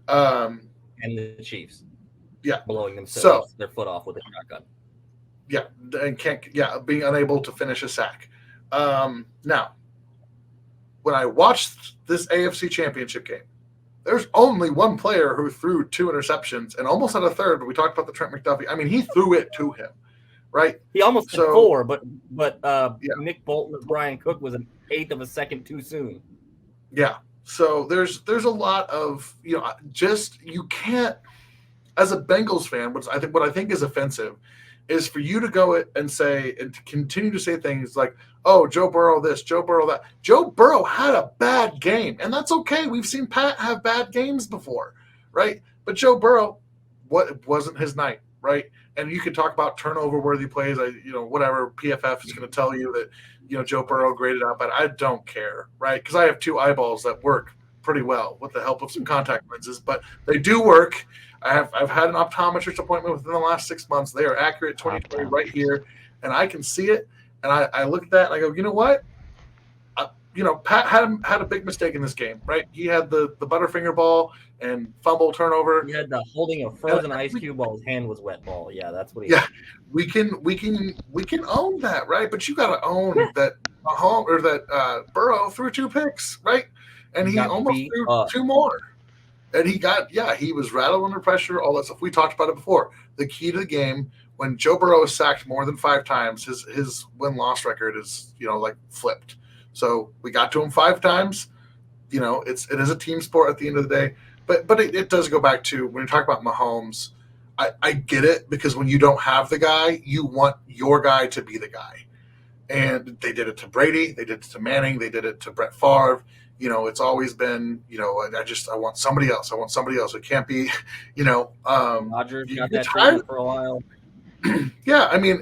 And the Chiefs. Yeah. Blowing themselves their foot off with a shotgun. Yeah, and being unable to finish a sack. Now, when I watched this AFC Championship game, there's only one player who threw 2 interceptions and almost had a third. But we talked about the Trent McDuffie. I mean, he threw it to him, right? He almost had 4, but Nick Bolton and Brian Cook was an 1/8 of a second too soon. Yeah. So there's a lot of you can't, as a Bengals fan, what I think is offensive is for you to go and say and to continue to say things like, oh, Joe Burrow this, Joe Burrow that. Joe Burrow had a bad game, and that's okay. We've seen Pat have bad games before, right? But Joe Burrow, it wasn't his night, right? And you could talk about turnover-worthy plays. Whatever PFF is going to tell you that Joe Burrow graded out, but I don't care, right? Because I have 2 eyeballs that work pretty well with the help of some contact lenses, but they do work. I've had an optometrist appointment within the last 6 months. They are accurate 20/20 right here, and I can see it. And I look at that and I go, you know what? Pat had a big mistake in this game, right? He had the Butterfinger ball and fumble turnover. He had the holding a frozen ice cube while his hand was wet ball. Yeah, that's what he. Yeah, we can own that, right? But you got to own that Mahomes or that Burrow threw 2 picks, right? And he almost threw 2 more. And he was rattled under pressure, all that stuff. We talked about it before. The key to the game, when Joe Burrow is sacked more than 5 times, his win-loss record is, flipped. So we got to him 5 times. It is a team sport at the end of the day. But it does go back to when you talk about Mahomes, I get it, because when you don't have the guy, you want your guy to be the guy. And they did it to Brady. They did it to Manning. They did it to Brett Favre. It's always been, I want somebody else. I want somebody else. It can't be, Rodgers got that tired for a while. Yeah, I mean,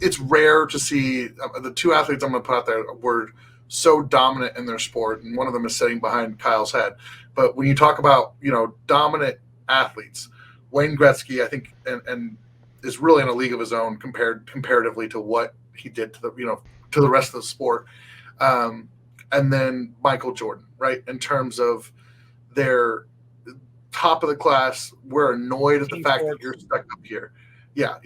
it's rare to see the 2 athletes I'm going to put out there were so dominant in their sport, and one of them is sitting behind Kyle's head. But when you talk about, dominant athletes, Wayne Gretzky, I think, and is really in a league of his own comparatively to what he did to the rest of the sport. And then Michael Jordan, right? In terms of their top of the class, we're annoyed at the fact that you're stuck up here. Yeah,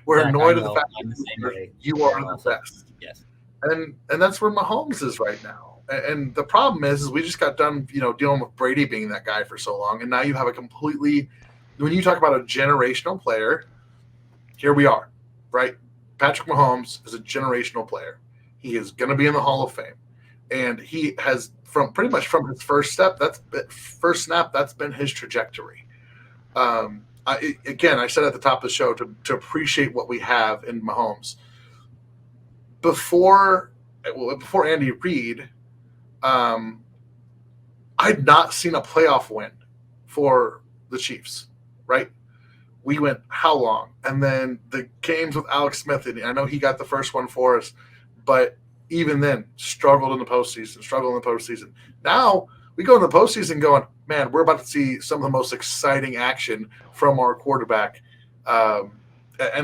we're annoyed at the fact that you are the best. Yes. And that's where Mahomes is right now. And the problem is we just got done, dealing with Brady being that guy for so long. And now you have when you talk about a generational player, here we are, right? Patrick Mahomes is a generational player. He is going to be in the Hall of Fame, and he has pretty much from his first snap. That's been his trajectory. I said at the top of the show to appreciate what we have in Mahomes. Before Andy Reid, I'd not seen a playoff win for the Chiefs. Right? We went how long, and then the games with Alex Smith. And I know he got the first one for us. But even then, struggled in the postseason. Now we go in the postseason going, man, we're about to see some of the most exciting action from our quarterback. And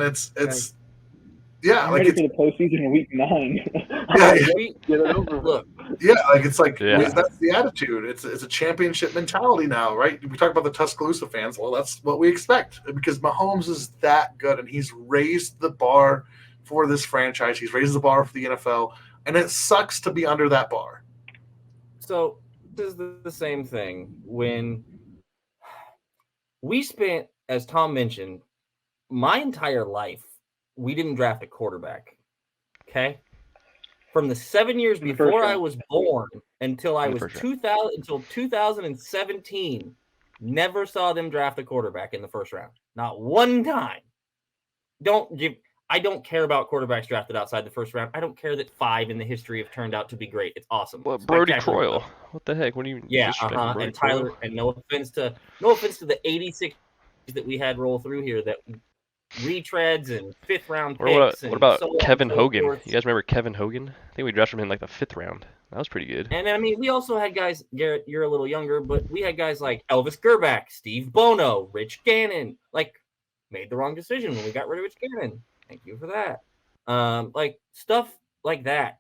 it's I'm ready for the postseason in week 9. Yeah, get it over. Look, yeah, that's the attitude. It's a championship mentality now, right? We talk about the Tuscaloosa fans. Well, that's what we expect because Mahomes is that good, and he's raised the bar for this franchise. He's raised the bar for the NFL, and it sucks to be under that bar. So this is the same thing when we spent, as Tom mentioned, my entire life, we didn't draft a quarterback. Okay? From the 7 years before I was born until I was 2017, never saw them draft a quarterback in the first round. Not one time. I don't care about quarterbacks drafted outside the first round. I don't care that 5 in the history have turned out to be great. It's awesome. Well, Brody Croyle. What the heck? What do you? Yeah, and Tyler. Croyle? And no offense to the 86 that we had roll through here that retreads and 5th round picks. What about Kevin Hogan? You guys remember Kevin Hogan? I think we drafted him in like the 5th round. That was pretty good. And I mean, we also had guys. Garrett, you're a little younger, but we had guys like Elvis Gerback, Steve Bono, Rich Gannon. Like, made the wrong decision when we got rid of Rich Gannon. Thank you for that. Like stuff like that,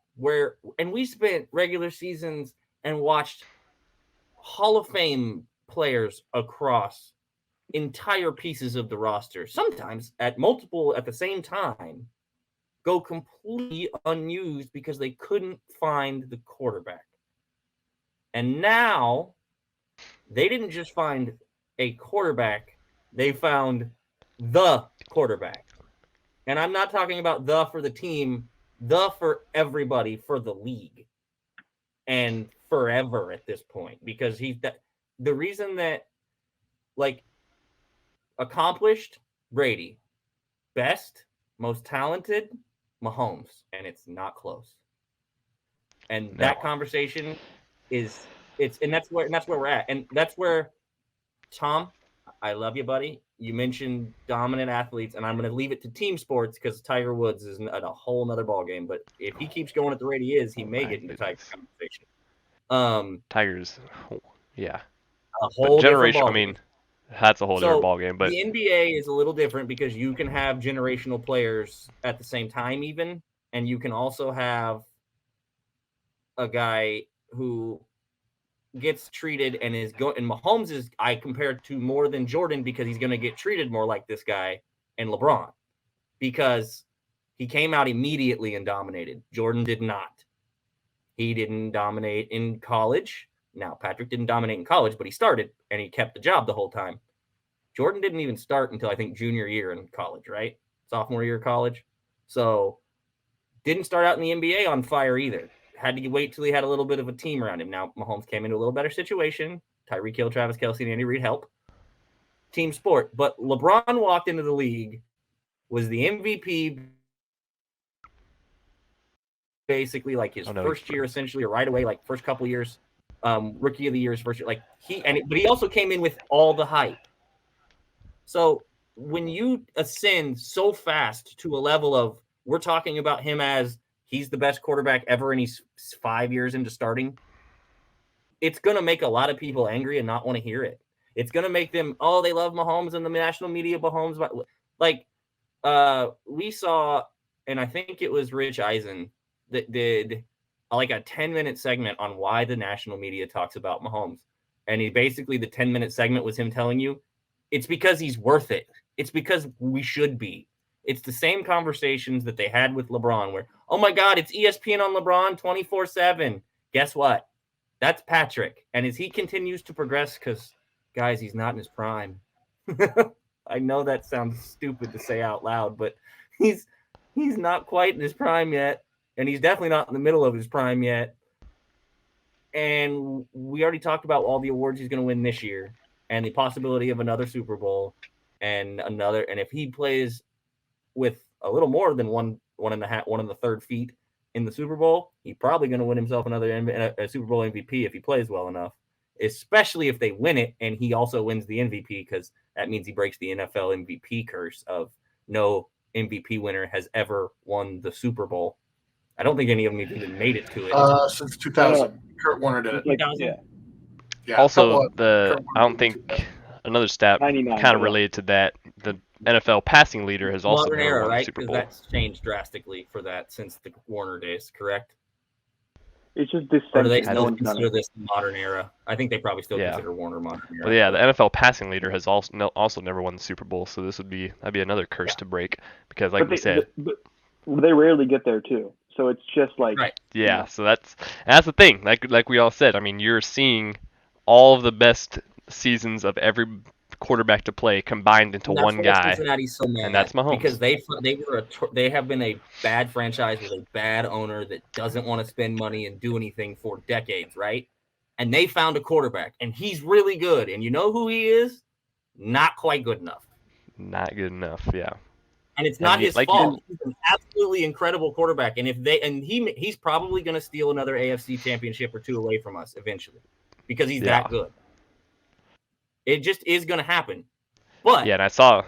and we spent regular seasons and watched Hall of Fame players across entire pieces of the roster, sometimes at the same time, go completely unused because they couldn't find the quarterback. And now they didn't just find a quarterback, they found the quarterback. And I'm not talking about the for the team, the for everybody, for the league. And forever at this point, because the reason that, like, accomplished, Brady, best, most talented, Mahomes, and it's not close. And that conversation that's where we're at. And that's where, Tom, I love you, buddy. You mentioned dominant athletes, and I'm going to leave it to team sports because Tiger Woods is at a whole nother ballgame. But if he keeps going at the rate he is, he may get into Tiger conversation. Tiger's, yeah. A whole generation. I mean, that's a whole different ballgame. But the NBA is a little different because you can have generational players at the same time, even, and you can also have a guy who gets treated and is going. And Mahomes is, I compare to more than Jordan because he's going to get treated more like this guy and LeBron because he came out immediately and dominated. Jordan did not. He didn't dominate in college. Now, Patrick didn't dominate in college, but he started and he kept the job the whole time. Jordan didn't even start until I think junior year in college, right? Sophomore year of college. So didn't start out in the NBA on fire either. Had to wait till he had a little bit of a team around him. Now, Mahomes came into a little better situation. Tyreek Hill, Travis Kelce, and Andy Reid help. Team sport. But LeBron walked into the league, was the MVP basically like his first year, essentially, or right away, like first couple years. Rookie of the year's first year. Like but he also came in with all the hype. So when you ascend so fast to a level of, we're talking about him as he's the best quarterback ever and he's 5 years into starting, it's going to make a lot of people angry and not want to hear it. It's going to make them, they love Mahomes and the national media Mahomes. Like, we saw, and I think it was Rich Eisen that did like a 10-minute segment on why the national media talks about Mahomes. And the 10-minute segment was him telling you, it's because he's worth it. It's because we should be. It's the same conversations that they had with LeBron where, oh my God, it's ESPN on LeBron 24/7. Guess what? That's Patrick. And as he continues to progress, because, guys, he's not in his prime. I know that sounds stupid to say out loud, but he's not quite in his prime yet. And he's definitely not in the middle of his prime yet. And we already talked about all the awards he's going to win this year and the possibility of another Super Bowl and another. And if he plays with a little more than one and the third feet in the Super Bowl, he's probably going to win himself another Super Bowl MVP if he plays well enough, especially if they win it and he also wins the MVP, because that means he breaks the NFL MVP curse of no MVP winner has ever won the Super Bowl. I don't think any of them even made it to it. Since 2000. Kurt Warner did it. 2000? Yeah. Also, I don't think another stat kind of related to that, the NFL passing leader has also modern era, won right? the Super Bowl. That's changed drastically for that since the Warner days, correct? It's just this. Or do they still consider this modern era? I think they probably still consider Warner modern era. Well, yeah, the NFL passing leader has also never won the Super Bowl, so that'd be another curse to break, because like we said, but they rarely get there too. So it's just like Yeah, so that's the thing. Like we all said, I mean, you're seeing all of the best seasons of every quarterback to play combined into one guy, so mad and that's Mahomes. Because they have been a bad franchise with a bad owner that doesn't want to spend money and do anything for decades, right? And they found a quarterback, and he's really good. And you know who he is? Not quite good enough. Not good enough, yeah. And it's not his fault. He's an absolutely incredible quarterback, and he's probably going to steal another AFC Championship or two away from us eventually, because he's that good. It just is going to happen. But yeah, and I saw.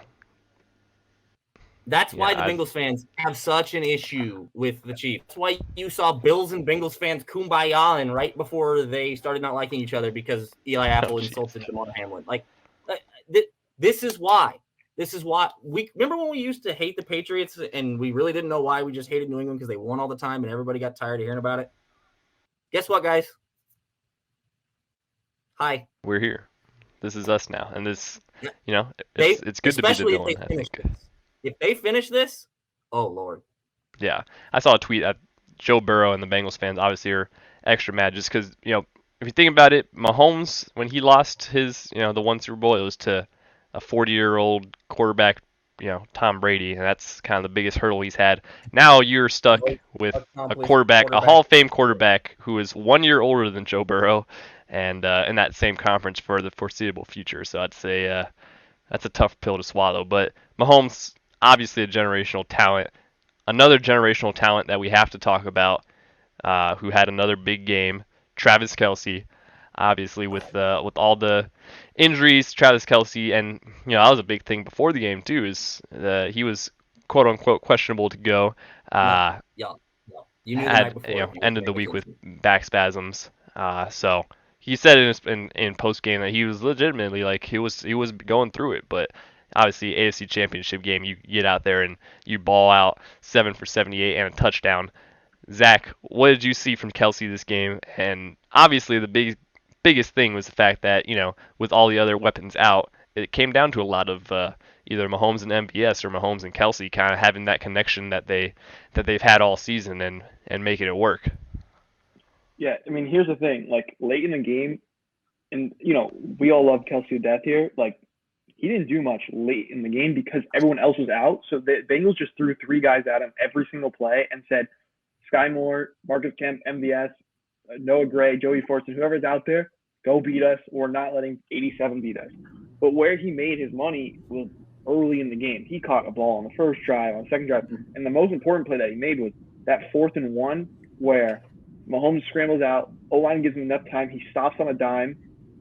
That's why the Bengals fans have such an issue with the Chiefs. That's why you saw Bills and Bengals fans kumbaya-ing right before they started not liking each other because Eli Apple insulted Damar Hamlin. Like, this is why. This is what we remember when we used to hate the Patriots and we really didn't know why. We just hated New England because they won all the time and everybody got tired of hearing about it. Guess what, guys? Hi. We're here. This is us now. And this, it's good to be the villain, I think. If they finish this, oh, Lord. Yeah. I saw a tweet that Joe Burrow and the Bengals fans obviously are extra mad just because, if you think about it, Mahomes, when he lost his, the one Super Bowl, it was to a 40-year-old quarterback, Tom Brady, and that's kind of the biggest hurdle he's had. Now you're stuck with a quarterback, a Hall of Fame quarterback who is 1 year older than Joe Burrow, and in that same conference for the foreseeable future. So I'd say that's a tough pill to swallow. But Mahomes, obviously a generational talent. Another generational talent that we have to talk about, who had another big game, Travis Kelce. Obviously, with all the injuries, Travis Kelce, and that was a big thing before the game too. Is he was quote unquote questionable to go. You knew ended the week with back spasms. So he said in post game that he was legitimately he was going through it, but obviously AFC Championship game, you get out there and you ball out 7 for 78 and a touchdown. Zach, what did you see from Kelce this game? And obviously the biggest thing was the fact that, with all the other weapons out, it came down to a lot of either Mahomes and MVS or Mahomes and Kelce kind of having that connection that they've had all season and making it work. Yeah, I mean, here's the thing. Late in the game, and, we all love Kelce to death here. He didn't do much late in the game because everyone else was out. So the Bengals just threw 3 guys at him every single play and said, Sky Moore, Marcus Kemp, MVS, Noah Gray, Joey Fortson, whoever's out there, go beat us. We're not letting 87 beat us. But where he made his money was early in the game. He caught a ball on the first drive, on the second drive. And the most important play that he made was that 4th and 1 where Mahomes scrambles out, O-line gives him enough time, he stops on a dime.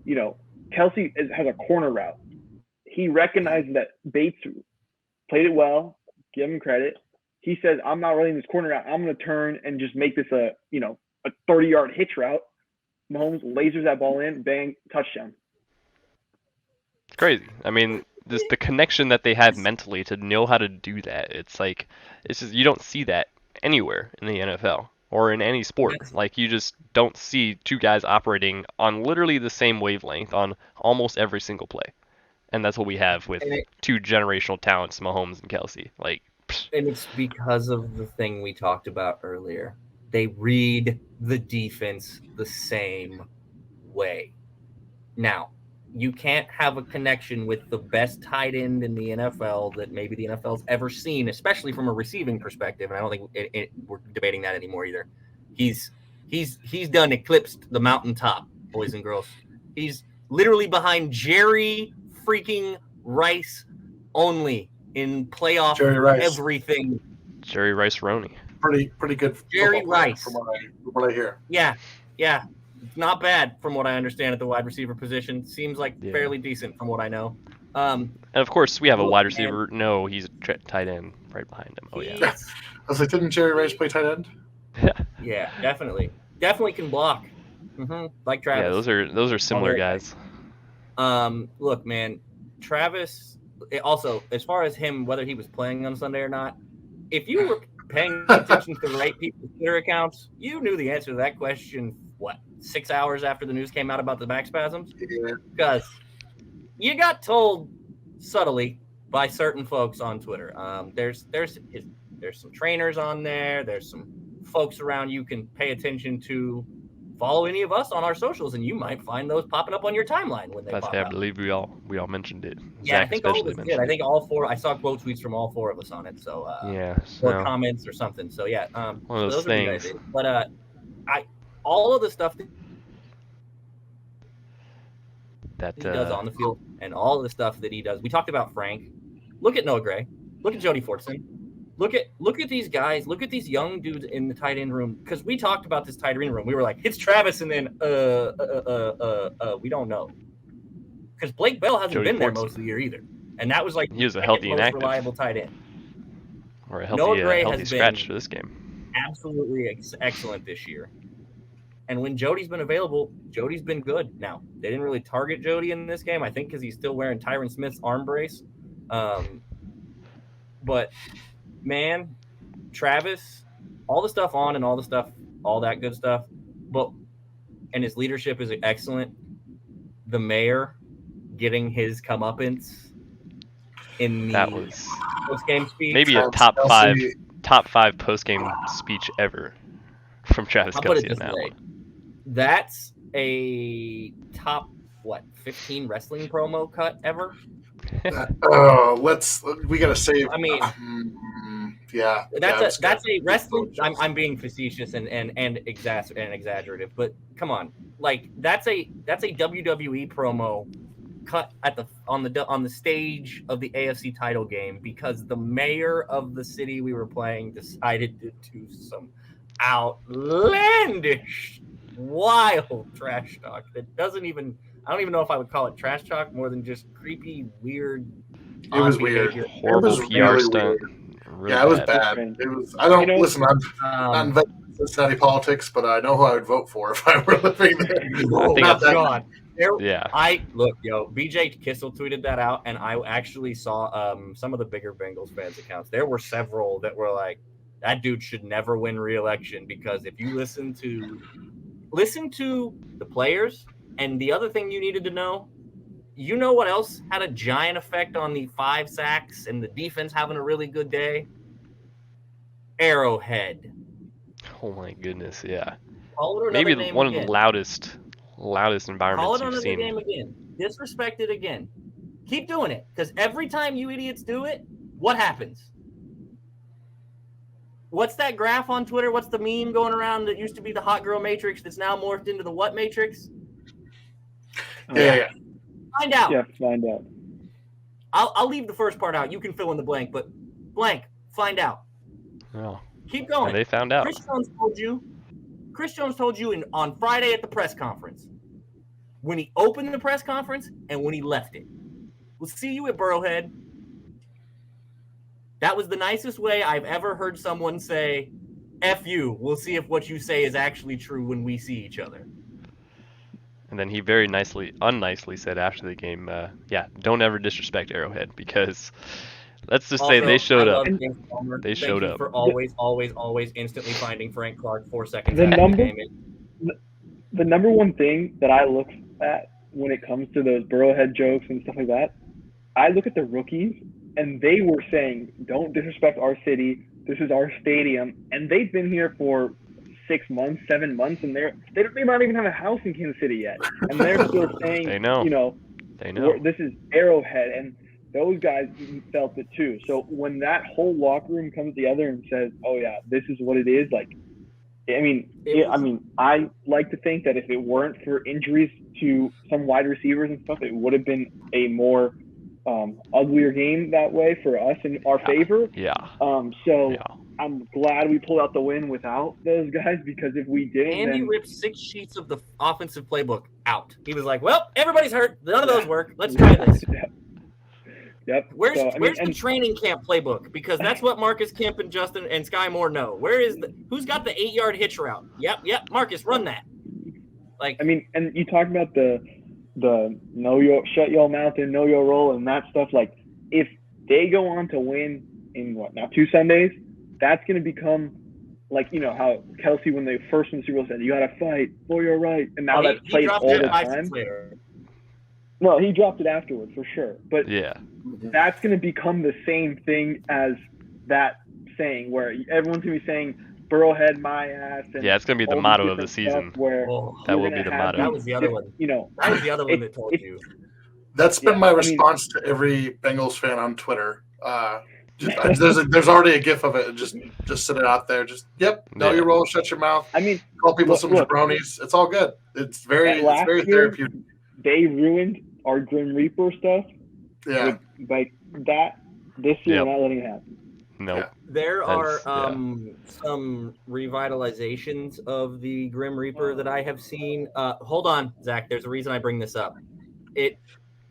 Kelce has a corner route. He recognized that Bates played it well, give him credit. He says, I'm not running this corner route. I'm going to turn and just make this a 30-yard hitch route. Mahomes lasers that ball in, bang, touchdown. It's crazy. I mean, the connection that they have mentally to know how to do that. It's just, you don't see that anywhere in the NFL or in any sport. You just don't see 2 guys operating on literally the same wavelength on almost every single play. And that's what we have with 2 generational talents, Mahomes and Kelce. And it's because of the thing we talked about earlier. They read the defense the same way. Now, you can't have a connection with the best tight end in the NFL that maybe the NFL's ever seen, especially from a receiving perspective. And I don't think we're debating that anymore either. He's done eclipsed the mountaintop, boys and girls. He's literally behind Jerry freaking Rice only in playoff everything. Jerry Rice Roney. Pretty good. Jerry Rice. From what I hear. Yeah. Not bad from what I understand at the wide receiver position. Seems like fairly decent from what I know. And of course, we have a wide receiver. No, he's a tight end right behind him. Oh, yeah. I was like, didn't Jerry Rice play tight end? Yeah, definitely. Definitely can block. Like Travis. Yeah, those are similar guys. Look, man, Travis. Also, as far as him, whether he was playing on Sunday or not, if you were paying attention to the right people's Twitter accounts, you knew the answer to that question. 6 hours after the news came out about the back spasms? Yeah. Because you got told subtly by certain folks on Twitter. There's some trainers on there. There's some folks around you can pay attention to. Follow any of us on our socials, and you might find those popping up on your timeline when they pop I up. believe we all mentioned it. Yeah, Zach I think all of us did. I think all 4. I saw quote tweets from all 4 of us on it. So or comments or something. So yeah, one of those things. But all of the stuff that he does on the field, and all of the stuff that he does. We talked about Frank. Look at Noah Gray. Look at Jody Fortson. Look at these guys. Look at these young dudes in the tight end room. Because we talked about this tight end room. We were like, it's Travis, and then we don't know. Because Blake Bell hasn't been there most of the year either, and that was he was a healthy and active, reliable tight end. Or a healthy scratch for this game. Absolutely excellent this year. And when Jody's been available, Jody's been good. Now, they didn't really target Jody in this game, I think, because he's still wearing Tyron Smith's arm brace. But man, Travis, all the stuff on and all the stuff, all that good stuff, and his leadership is excellent. The mayor getting his comeuppance in the post-game speech, maybe a top five post-game speech ever from Travis Kelce on that one. That's a top 15 wrestling promo cut ever. We gotta save. I mean, that's a wrestling. I'm being facetious and exaggerative, but come on, like that's a WWE promo cut on the stage of the AFC title game because the mayor of the city we were playing decided to do some outlandish, wild trash talk that doesn't even. I don't even know if I would call it trash talk more than just creepy, weird. It was weird. Horrible PR stunt. Really it was bad. It was. I don't listen. I'm not invested in Cincinnati politics, but I know who I would vote for if I were living there. I think not that gone. Yeah. BJ Kissel tweeted that out, and I actually saw some of the bigger Bengals fans accounts. There were several that were like, "That dude should never win re-election," because if you listen to the players. And the other thing you needed to know, you know what else had a giant effect on the 5 sacks and the defense having a really good day? Arrowhead. Oh my goodness, yeah. Maybe one of the loudest environments you've seen. Call it another game again. Disrespect it again. Keep doing it, because every time you idiots do it, what happens? What's that graph on Twitter? What's the meme going around that used to be the hot girl matrix that's now morphed into the what matrix? Yeah. Find out. Yeah, find out. I'll leave the first part out. You can fill in the blank, but find out. Oh. Keep going. And they found out. Chris Jones told you on Friday at the press conference, when he opened the press conference and when he left it. We'll see you at Burrowhead. That was the nicest way I've ever heard someone say, F you. We'll see if what you say is actually true when we see each other. And then he very unnicely said after the game, don't ever disrespect Arrowhead, because let's just say they showed up. They showed up. For always instantly finding Frank Clark 4 seconds the after number, the game. The number one thing that I look at when it comes to those Burrowhead jokes and stuff like that, I look at the rookies, and they were saying, don't disrespect our city. This is our stadium. And they've been here for 6 months, 7 months, and they might even have a house in Kansas City yet, and they're still saying, they know, this is Arrowhead, and those guys felt it too. So when that whole locker room comes together and says, "Oh yeah, this is what it is," I like to think that if it weren't for injuries to some wide receivers and stuff, it would have been a more uglier game that way for us in our favor. Yeah. I'm glad we pulled out the win without those guys, because if we didn't, Andy ripped 6 sheets of the offensive playbook out. He was like, "Well, everybody's hurt. None of those work. Let's try this." Yep. Where's the training camp playbook? Because that's what Marcus Kemp and Justin and Sky Moore know. Who's got the 8-yard hitch route? Yep. Marcus, run that. And you talk about the shut your mouth and know your role and that stuff. Like, if they go on to win in 2 Sundays, that's going to become like, how Kelce, when they first won the Super Bowl, said, "You got to fight for your right." And now that's played all the time. No, he dropped it afterwards for sure. But that's going to become the same thing as that saying, where everyone's going to be saying, "Burrowhead my ass." And it's going to be the motto of the season. That will be the motto. That was the other one. That was the other one that told you. That's been my response to every Bengals fan on Twitter. There's already a GIF of it. Just sit it out there. Know your role, shut your mouth. Call people some jabronis. It's all good. It's very therapeutic. They ruined our Grim Reaper stuff. Yeah. This year, we're not letting it happen. No. Nope. There are some revitalizations of the Grim Reaper that I have seen. Hold on, Zach. There's a reason I bring this up. It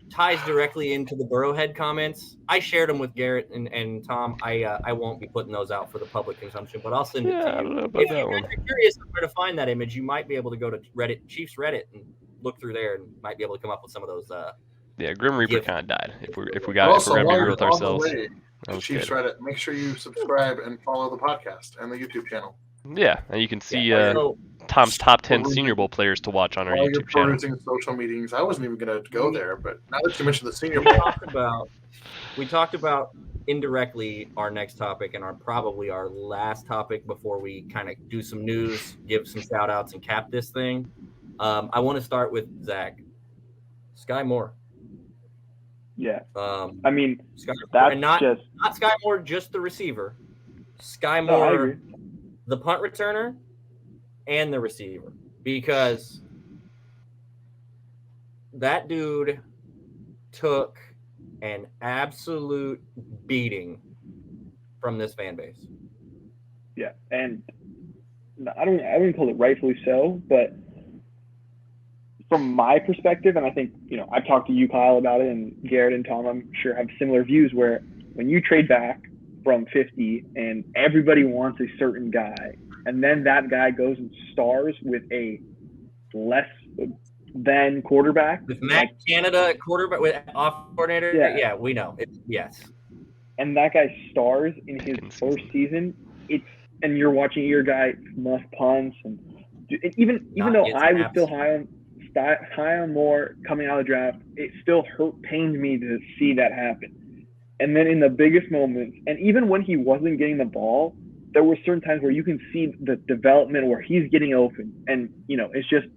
ties directly into the Burrowhead comments. I shared them with Garrett and Tom. I won't be putting those out for the public consumption, but I'll send it to you. I don't know about that one. If you're curious where to find that image, you might be able to go to Reddit, Chiefs Reddit, and look through there, and might be able to come up with some of those Yeah, Grim Reaper kind of died. If we're gonna be real with ourselves. Chiefs Reddit. Make sure you subscribe and follow the podcast and the YouTube channel. Yeah, and you can see Tom's top 10 Senior Bowl players to watch on our YouTube channel. Social meetings. I wasn't even going to go there, but now that you mentioned the Senior Bowl, we talked about indirectly our next topic and probably our last topic before we kind of do some news, give some shout outs, and cap this thing. I want to start with Zach. Sky Moore. Yeah. I mean, Sky Moore, and not Sky Moore, just the receiver. Sky Moore, the punt returner, and the receiver, because that dude took an absolute beating from this fan base. Yeah, and I wouldn't call it rightfully so, but from my perspective, and I think, I've talked to you, Kyle, about it, and Garrett and Tom, I'm sure, have similar views, where when you trade back from 50 and everybody wants a certain guy, and then that guy goes and stars with a less than quarterback. With Matt Canada quarterback, with off coordinator, yeah, we know. Yes. And that guy stars in his first season, and you're watching your guy muff punts, and even though I was still high on Moore coming out of the draft, it still pained me to see that happen. And then in the biggest moments, and even when he wasn't getting the ball, there were certain times where you can see the development where he's getting open. And, it's just,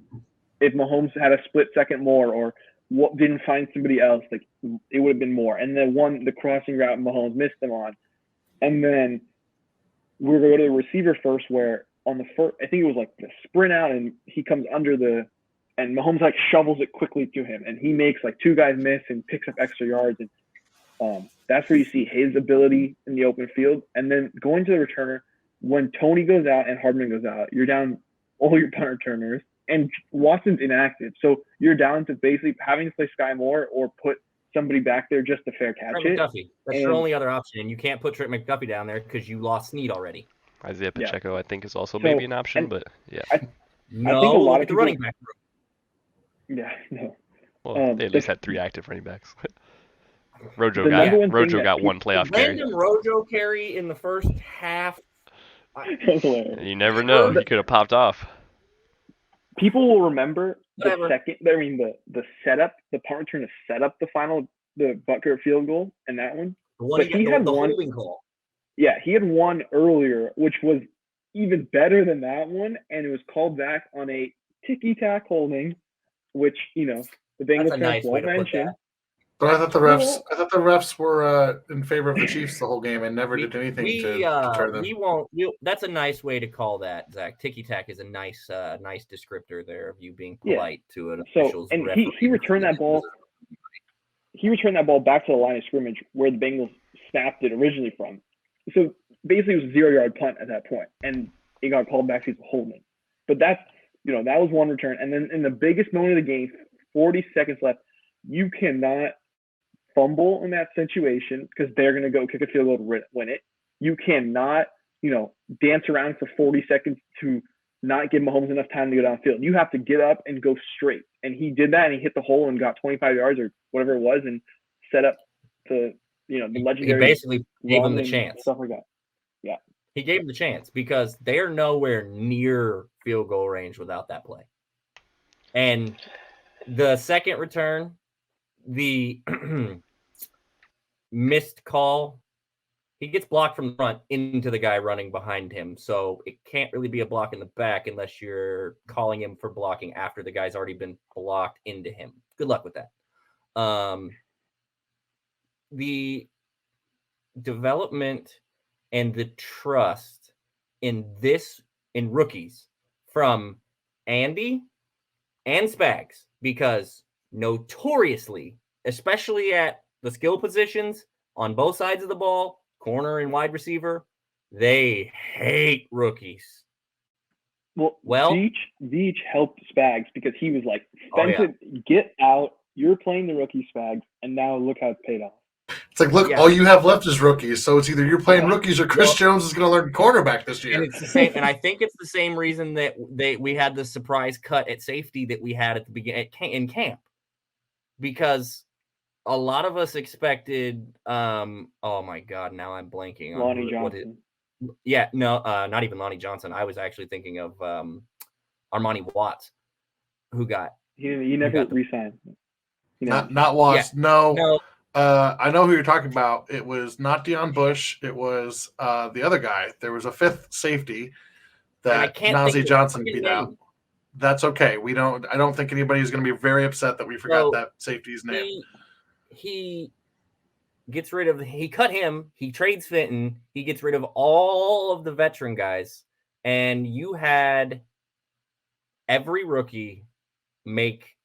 if Mahomes had a split second more or didn't find somebody else, like, it would have been more. And then the crossing route Mahomes missed them on. And then we're going to go to the receiver first, where on the first, I think it was like the sprint out, and he comes under and Mahomes like shovels it quickly to him, and he makes like two guys miss and picks up extra yards. And that's where you see his ability in the open field. And then going to the returner, when Tony goes out and Hardman goes out, you're down all your punt returners, and Watson's inactive. So you're down to basically having to play Sky Moore or put somebody back there just to fair catch it. McDuffie. That's your only other option, and you can't put Trent McDuffie down there because you lost Snead already. Isaiah Pacheco, I think, is also maybe an option, but yeah. I think a lot of the running back room. Yeah, no. Well, they at least had 3 active running backs. Rojo got one playoff carry. Random Rojo carry in the first half. You never know. He could have popped off. People will remember the setup, the punt return to set up the Butker field goal and that one. But he had the holding call. Yeah, he had one earlier, which was even better than that one, and it was called back on a ticky-tack holding, which, the Bengals fans won't mention. But I thought the refs were in favor of the Chiefs the whole game and never did anything to turn them. That's a nice way to call that, Zach. Ticky tack is a nice descriptor there of you being polite to an official's. And he returned that ball. He returned that ball back to the line of scrimmage where the Bengals snapped it originally from. So basically, it was a 0-yard punt at that point, and it got called back to holding. But that's that was one return, and then in the biggest moment of the game, 40 seconds left, you cannot fumble in that situation because they're going to go kick a field goal to win it. You cannot, dance around for 40 seconds to not give Mahomes enough time to go downfield. You have to get up and go straight. And he did that, and he hit the hole and got 25 yards or whatever it was and set up the legendary. He basically gave him the chance. Stuff like that. Yeah. He gave him the chance because they're nowhere near field goal range without that play. And the second return, the missed call, he gets blocked from the front into the guy running behind him. So it can't really be a block in the back unless you're calling him for blocking after the guy's already been blocked into him. Good luck with that. The development and the trust in rookies from Andy and Spags, because notoriously, especially at the skill positions on both sides of the ball, corner and wide receiver, they hate rookies. Well, Veach helped Spags because he was like, Spencer, get out. You're playing the rookie, Spags, and now look how it's paid off. It's like, look, all you have left is rookies. So it's either you're playing rookies or Chris Jones is going to learn cornerback this year. And it's the same. And I think it's the same reason that we had the surprise cut at safety that we had at the beginning in camp, because a lot of us expected. Oh my God! Now I'm blanking on Lonnie Johnson. Not even Lonnie Johnson. I was actually thinking of Armani Watts, who got. He never re-signed. Not Watts. Yeah. No. I know who you're talking about. It was not Deion Bush. It was the other guy. There was a fifth safety that Nazeeh Johnson beat out. That's okay. I don't think anybody's going to be very upset that we forgot that safety's name. He gets rid of. He cut him. He trades Fenton. He gets rid of all of the veteran guys, and you had every rookie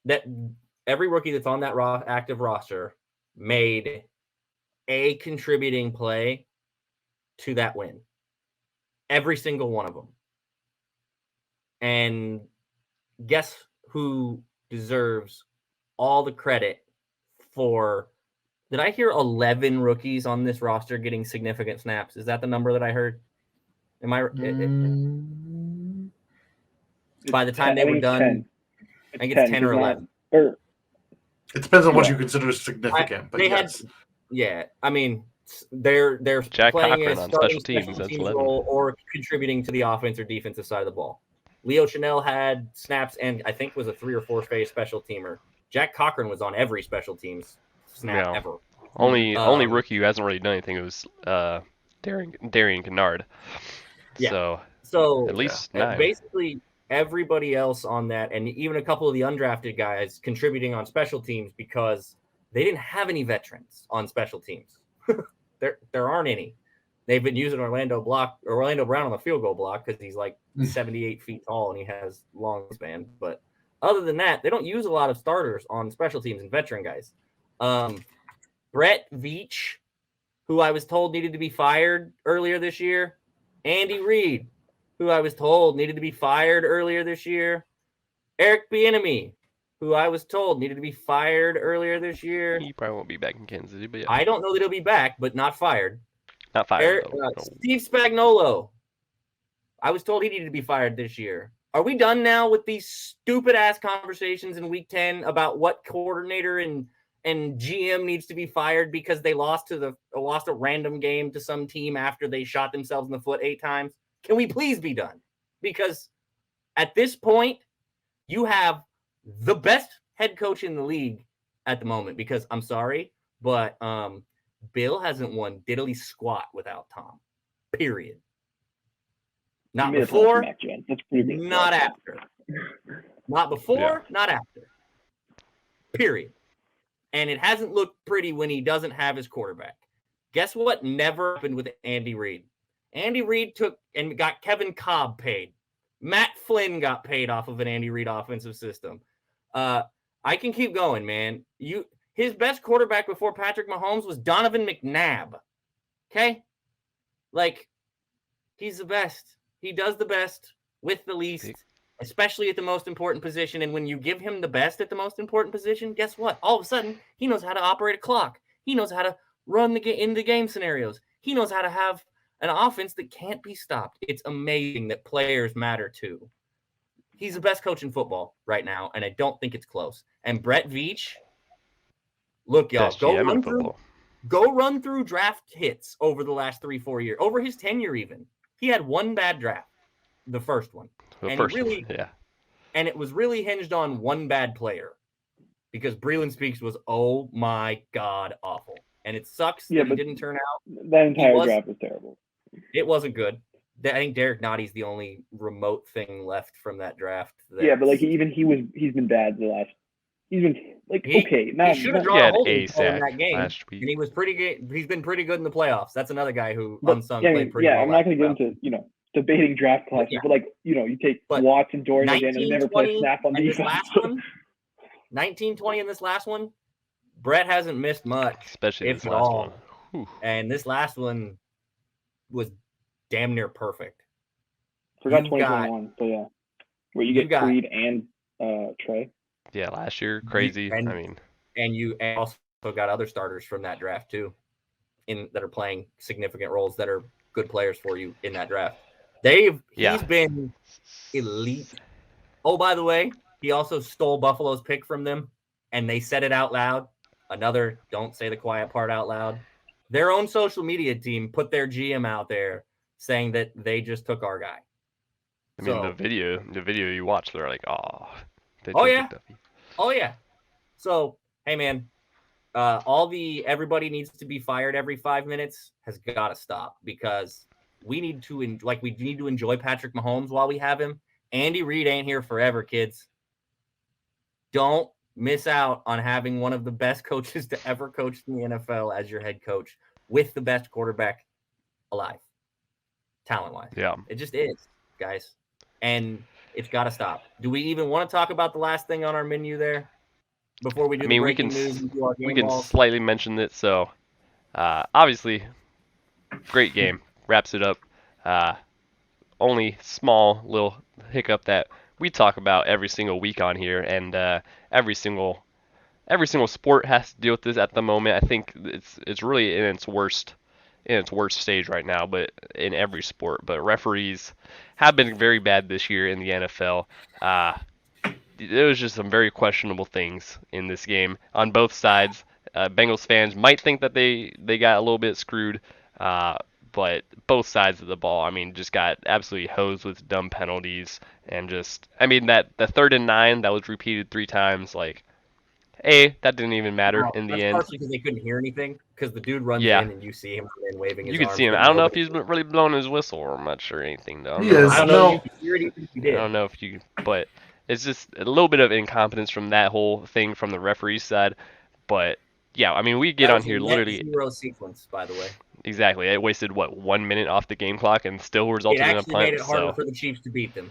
that's on that active roster made a contributing play to that win. Every single one of them. And guess who deserves all the credit for? Did I hear 11 rookies on this roster getting significant snaps? Is that the number that I heard? Am I? By the time they were done, I think it's 10 or 11. It depends on what you consider significant. But I mean, they're Jack playing Cochran a on special teams role or contributing to the offense or defensive side of the ball. Leo Chanel had snaps and I think was a 3 or 4 phase special teamer. Jack Cochran was on every special teams snap ever. Only rookie who hasn't really done anything was Darian Kennard. Yeah. So at least 9. Basically everybody else on that, and even a couple of the undrafted guys contributing on special teams because they didn't have any veterans on special teams. There aren't any. They've been using Orlando Brown on the field goal block because he's like 78 feet tall and he has long span. But other than that, they don't use a lot of starters on special teams and veteran guys. Brett Veach, who I was told needed to be fired earlier this year. Andy Reid, who I was told needed to be fired earlier this year. Eric Bieniemy, who I was told needed to be fired earlier this year. He probably won't be back in Kansas City, but yeah. I don't know that he'll be back, but not fired. Not fired. Steve Spagnuolo, I was told he needed to be fired this year. Are we done now with these stupid-ass conversations in Week 10 about what coordinator and GM needs to be fired because they lost a random game to some team after they shot themselves in the foot 8 times? Can we please be done? Because at this point, you have the best head coach in the league at the moment. Because I'm sorry, but Bill hasn't won diddly squat without Tom. Period. Not before, not after. Not before, not after. Period. And it hasn't looked pretty when he doesn't have his quarterback. Guess what never happened with Andy Reid? Andy Reid took and got Kevin Cobb paid. Matt Flynn got paid off of an Andy Reid offensive system. I can keep going, man. His best quarterback before Patrick Mahomes was Donovan McNabb. Okay? Like, he's the best. He does the best with the least, especially at the most important position. And when you give him the best at the most important position, guess what? All of a sudden, he knows how to operate a clock. He knows how to run in the game scenarios. He knows how to have an offense that can't be stopped. It's amazing that players matter too. He's the best coach in football right now, and I don't think it's close. And Brett Veach, look, y'all, go run through draft hits over the last 3-4 years. Over his tenure even. He had one bad draft, the first one. And it was really hinged on one bad player because Breeland Speaks was, oh my God, awful. And it sucks that it didn't turn out. That entire draft was terrible. It wasn't good. I think Derek Notty's the only remote thing left from that draft. Yeah, but like he's been bad the last. He's been like he should have drawn a holding call in that game, and he was pretty good. He's been pretty good in the playoffs. That's another guy who unsung played pretty well. Yeah, I'm not going to get into debating draft classes, but like you take Watts and Jordan again and never play snap on defense. 19-20 in this last one, Brett hasn't missed much, especially this last one. Whew. And this last one was damn near perfect. Forgot 2021, so yeah. Where you get Creed and Trey. Yeah, last year, crazy. And you also got other starters from that draft too, that are playing significant roles that are good players for you in that draft. He's been elite. Oh, by the way, he also stole Buffalo's pick from them, and they said it out loud. another don't say the quiet part out loud. Their own social media team put their GM out there saying that they just took our guy. I mean, the video you watch, they're like, oh, yeah. Oh, yeah. So, hey, man, everybody needs to be fired every 5 minutes has got to stop, because we need to enjoy Patrick Mahomes while we have him. Andy Reid ain't here forever, kids. Don't miss out on having one of the best coaches to ever coach in the NFL as your head coach with the best quarterback alive, talent-wise. Yeah. It just is, guys. And it's got to stop. Do we even want to talk about the last thing on our menu there before we do the breaking news? We can slightly mention it. So, obviously, great game. Wraps it up. Only small little hiccup that we talk about every single week on here, and every single sport has to deal with this at the moment. I think it's really in its worst stage right now, but in every sport. But referees have been very bad this year in the NFL. There was just some very questionable things in this game on both sides. Bengals fans might think that they got a little bit screwed, but both sides of the ball, I mean, just got absolutely hosed with dumb penalties. And just, I mean, the 3rd and 9 that was repeated 3 times, like, that didn't even matter in the end. Partially because they couldn't hear anything, because the dude runs in and you see him waving his arms. You can see him. I don't know if he's really blowing his whistle, or I'm not sure anything, though. I don't know if you hear it, if you did. I don't know if you, but it's just a little bit of incompetence from that whole thing from the referee side. But yeah, I mean, we get on here literally zero sequence, by the way. Exactly. It wasted 1 minute off the game clock and still resulted in a punt. It actually made it harder for the Chiefs to beat them.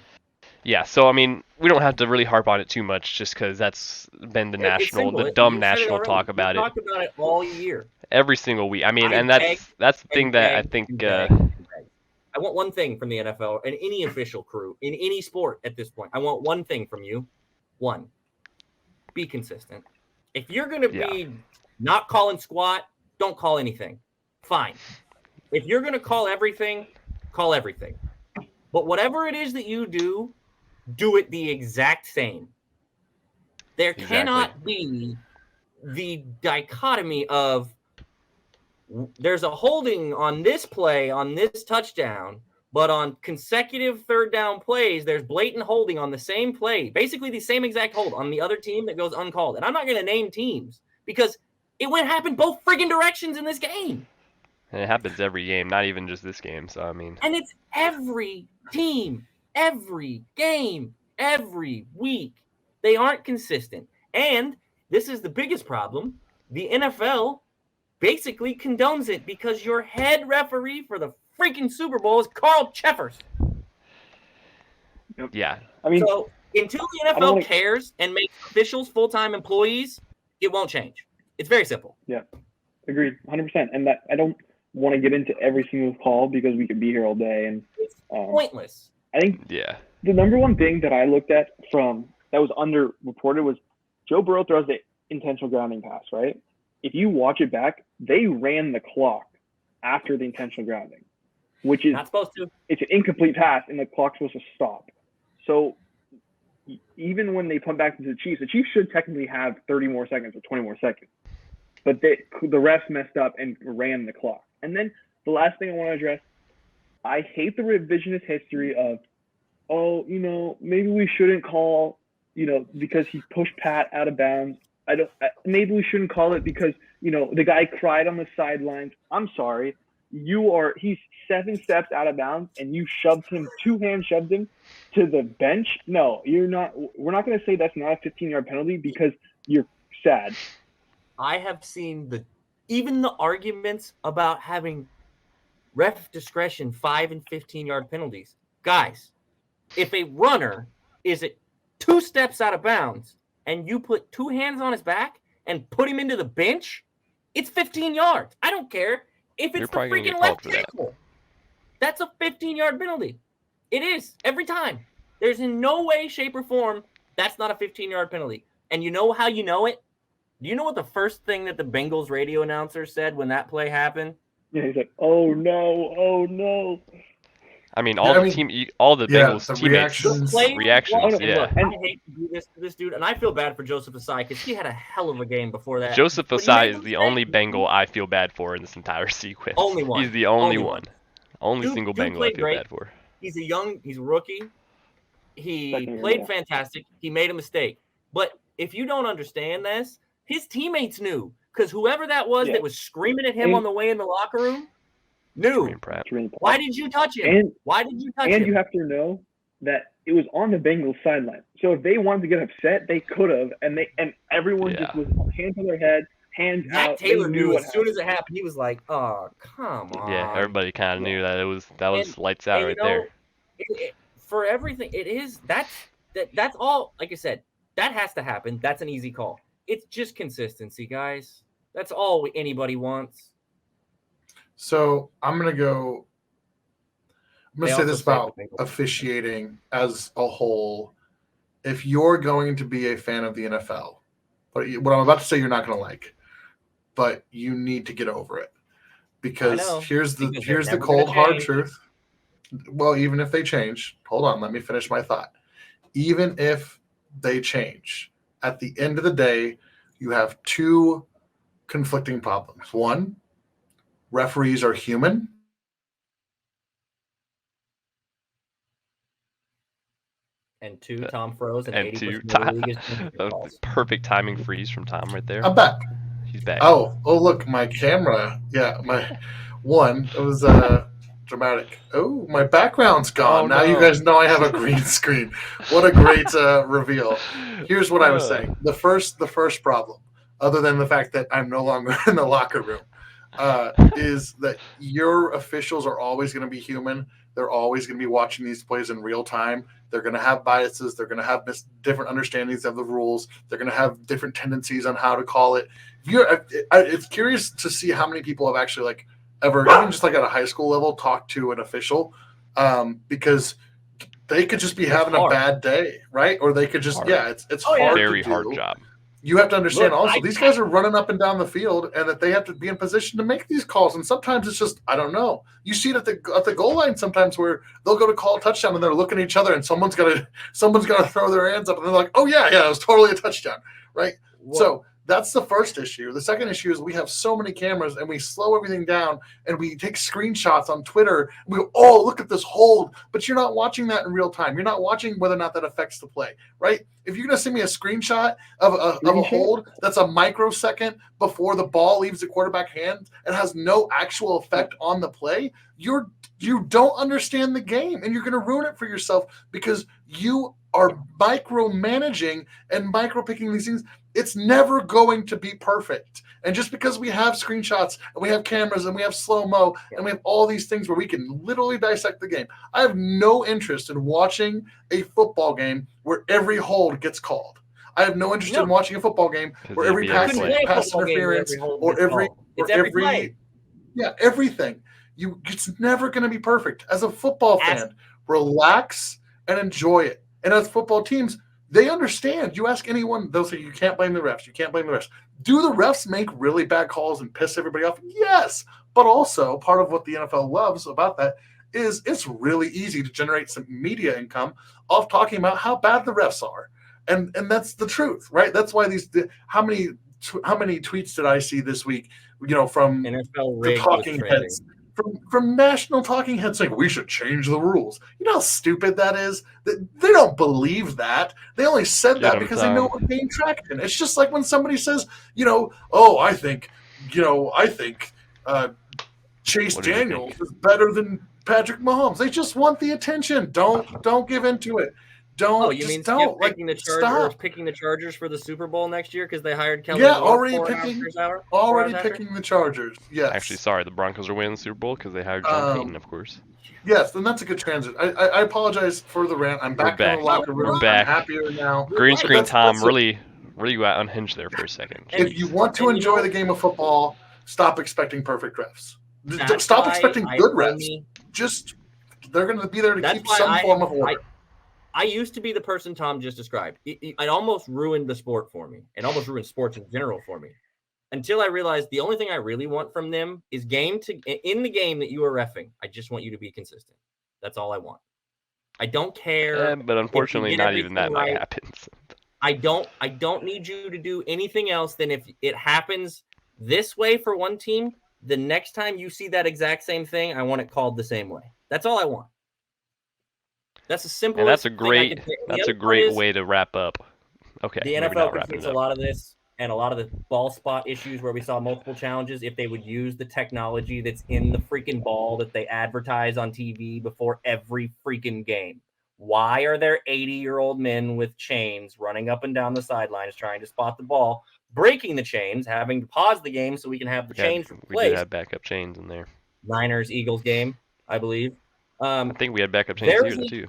Yeah, so I mean, we don't have to really harp on it too much, just because that's been the dumb national talk about it. We talked about it all year, every single week. I mean, that's the thing that I think. I want one thing from the NFL and any official crew in any sport at this point. I want one thing from you. One, be consistent. If you're going to be not calling squat, don't call anything. Fine. If you're going to call everything, call everything. But whatever it is that you do it the exact same. There cannot be the dichotomy of there's a holding on this play, on this touchdown, but on consecutive 3rd down plays, there's blatant holding on the same play, basically the same exact hold on the other team that goes uncalled. And I'm not going to name teams because it would happen both friggin' directions in this game. And it happens every game, not even just this game. So, I mean. And it's every team, every game, every week. They aren't consistent. And this is the biggest problem. The NFL basically condones it because your head referee for the freaking Super Bowl is Carl Cheffers. Yeah. I mean, so until the NFL cares and makes officials full-time employees, it won't change. It's very simple. Yeah, agreed, 100%. And that I don't want to get into every single call because we could be here all day. And it's pointless. I think the number one thing that I looked at from that was underreported was Joe Burrow throws the intentional grounding pass, right? If you watch it back, they ran the clock after the intentional grounding, which is not supposed to. It's an incomplete pass, and the clock's supposed to stop. So even when they punt back to the Chiefs should technically have 30 more seconds or 20 more seconds. But the refs messed up and ran the clock. And then the last thing I want to address, I hate the revisionist history of, maybe we shouldn't call, because he pushed Pat out of bounds. Maybe we shouldn't call it because, the guy cried on the sidelines. I'm sorry. He's 7 steps out of bounds and you shoved him to the bench. No, you're not. We're not going to say that's not a 15-yard penalty because you're sad. I have seen even the arguments about having ref discretion 5 and 15-yard penalties. Guys, if a runner is at 2 steps out of bounds and you put 2 hands on his back and put him into the bench, it's 15 yards. I don't care if it's the freaking left tackle. That's a 15-yard penalty. It is every time. There's in no way, shape, or form that's not a 15-yard penalty. And you know how you know it? Do you know what the first thing that the Bengals radio announcer said when that play happened? Yeah, he's like, oh, no. I mean, all the Bengals the teammates reactions. And look, I hate to do this to this dude, and I feel bad for Joseph Ossai because he had a hell of a game before that. Joseph Ossai is the only Bengal I feel bad for in this entire sequence. Only one. He's the only one. Only single Bengal I feel bad for. He's a rookie. He played fantastic. He made a mistake. But if you don't understand this, his teammates knew. Because whoever that was that was screaming at him on the way in the locker room knew. Why did you touch him? Why did you touch him? And you have to know that it was on the Bengals sideline. So if they wanted to get upset, they could have. And everyone just was hands on their head, hands out. Zach Taylor knew as soon as it happened. He was like, "Oh, come on." Yeah, everybody kind of knew that was lights out right there. For everything, that's all. Like I said, that has to happen. That's an easy call. It's just consistency, guys. That's all anybody wants. So I'm going to say this about officiating as a whole. If you're going to be a fan of the NFL, what I'm about to say you're not going to like, but you need to get over it. Because here's the cold, hard truth. Well, even if they change, hold on, let me finish my thought. Even if they change, at the end of the day, you have two conflicting problems. One, referees are human. And two, Tom froze. And two, perfect timing freeze from Tom right there. I'm back. He's back. Oh, look, my camera. Yeah, it was dramatic. Oh, my background's gone. Now you guys know I have a green screen. What a great reveal. Here's what I was saying. The first problem, other than the fact that I'm no longer in the locker room, is that your officials are always going to be human. They're always going to be watching these plays in real time. They're going to have biases. They're going to have different understandings of the rules. They're going to have different tendencies on how to call it. It's curious to see how many people have actually ever, even just at a high school level, talked to an official, because they could just be having a bad day, right? Or they could just, it's hard. Very hard job. You have to understand these guys are running up and down the field, and that they have to be in position to make these calls. And sometimes it's just, I don't know. You see it at the goal line sometimes where they'll go to call a touchdown and they're looking at each other, and someone's got to throw their hands up, and they're like, "Oh yeah, it was totally a touchdown," right? Whoa. So that's the first issue. The second issue is we have so many cameras, and we slow everything down, and we take screenshots on Twitter. And we go, "Oh, look at this hold," but you're not watching that in real time. You're not watching whether or not that affects the play, right? If you're going to send me a screenshot of a hold that's a microsecond before the ball leaves the quarterback hand and has no actual effect on the play, you don't understand the game, and you're going to ruin it for yourself because you are micromanaging and micro-picking these things. It's never going to be perfect. And just because we have screenshots and we have cameras and we have slow-mo and we have all these things where we can literally dissect the game, I have no interest in watching a football game where every hold gets called. I have no interest in watching a football game where every pass interference or everything. It's never going to be perfect. As a football fan, relax and enjoy it. And as football teams, they understand. You ask anyone, they'll say, you can't blame the refs. You can't blame the refs. Do the refs make really bad calls and piss everybody off? Yes. But also, part of what the NFL loves about that is it's really easy to generate some media income off talking about how bad the refs are. And that's the truth, right? That's why how many tweets did I see this week, from NFL the talking heads? From national talking heads saying we should change the rules. You know how stupid that is? They don't believe that. They only said that because they know what gained traction. It's just like when somebody says, I think Chase Daniels is better than Patrick Mahomes. They just want the attention. Don't give into it. You mean picking the Chargers for the Super Bowl next year because they hired Kelly? Yeah, already picking the Chargers. Yes. Actually, sorry, the Broncos are winning the Super Bowl because they hired John Payton, of course. Yes, and that's a good transit. I apologize for the rant. I'm back in the locker room. We're back. I'm happier now. Green screen Tom really got unhinged there for a second. If you want to enjoy the game of football, stop expecting perfect refs. Stop expecting good refs. They're going to be there to keep some form of order. I used to be the person Tom just described. It almost ruined the sport for me. It almost ruined sports in general for me. Until I realized the only thing I really want from them is in the game that you are reffing. I just want you to be consistent. That's all I want. I don't care. But unfortunately, not even that might happen. I don't need you to do anything else than if it happens this way for one team, the next time you see that exact same thing, I want it called the same way. That's all I want. That's a simple. And that's a great way to wrap up. Okay. The NFL could fix a lot of this and a lot of the ball spot issues where we saw multiple challenges if they would use the technology that's in the freaking ball that they advertise on TV before every freaking game. Why are there 80-year-old men with chains running up and down the sidelines trying to spot the ball, breaking the chains, having to pause the game so we can have the chains replaced? We did have backup chains in there. Niners-Eagles game, I believe. I think we had backup chains here, too.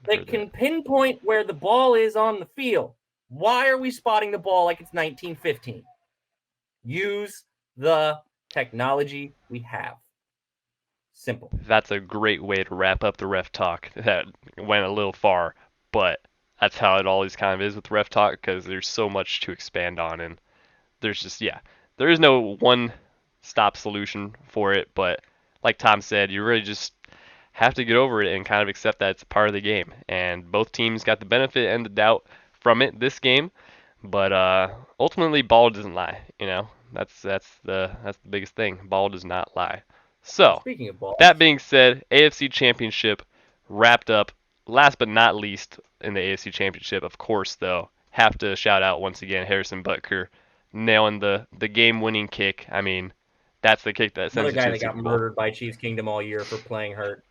That can pinpoint where the ball is on the field. Why are we spotting the ball like it's 1915? Use the technology we have. Simple. That's a great way to wrap up the ref talk. That went a little far, but that's how it always kind of is with ref talk because there's so much to expand on, and there's just there is no one-stop solution for it. But like Tom said, you really just have to get over it and kind of accept that it's a part of the game. And both teams got the benefit and the doubt from it this game, but ultimately, ball doesn't lie. That's the biggest thing. Ball does not lie. So, speaking of ball, that being said, AFC Championship wrapped up. Last but not least in the AFC Championship, of course, though, have to shout out once again Harrison Butker nailing the game-winning kick. I mean, that's the kick that sends you to the Super Bowl. Another guy that got murdered by Chiefs Kingdom all year for playing hurt.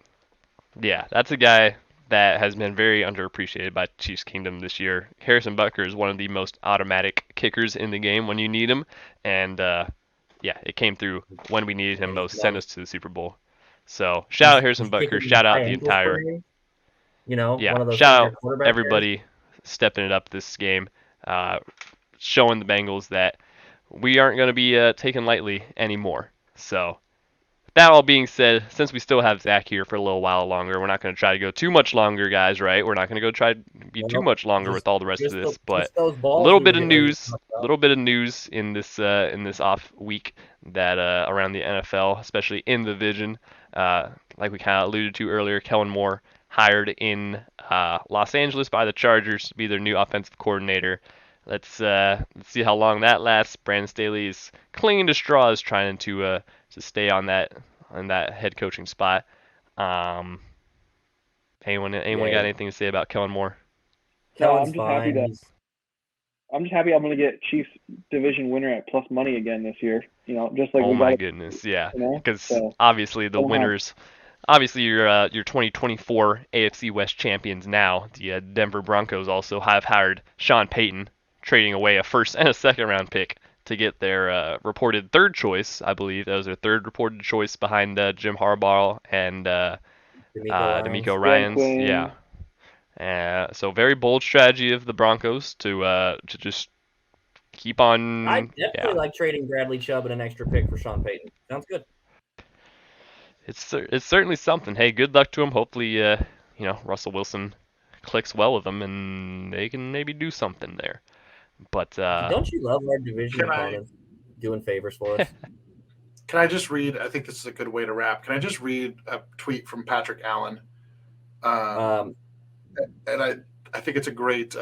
Yeah, that's a guy that has been very underappreciated by Chiefs Kingdom this year. Harrison Butker is one of the most automatic kickers in the game when you need him, and it came through when we needed him most, sent us to the Super Bowl. So shout out Harrison Butker, shout out the entire, shout out everybody stepping it up this game, showing the Bengals that we aren't going to be taken lightly anymore. So that all being said, since we still have Zach here for a little while longer, we're not going to try to go too much longer, guys, right? We're not going to go try to be too much longer with all the rest of this, but a little bit of news in this off week that around the NFL, especially in the division, like we kind of alluded to earlier, Kellen Moore hired in Los Angeles by the Chargers to be their new offensive coordinator. Let's see how long that lasts. Brandon Staley is clinging to straws, trying to stay on that head coaching spot. Anyone got anything to say about Kellen Moore? No, I'm just happy I'm going to get Chiefs division winner at plus money again this year. Just like. Oh my goodness, yeah. Because obviously the winners, obviously your 2024 AFC West champions now, the Denver Broncos also have hired Sean Payton, trading away a first and a second round pick to get their reported third choice. I believe that was their third reported choice behind Jim Harbaugh and DeMeco Ryans. Yeah. So very bold strategy of the Broncos to just keep on. I definitely like trading Bradley Chubb and an extra pick for Sean Payton. Sounds good. It's certainly something. Hey, good luck to him. Hopefully, Russell Wilson clicks well with them and they can maybe do something there. But don't you love our division opponents doing favors for us? Can I just read? I think this is a good way to wrap. Can I just read a tweet from Patrick Allen? And I think it's a great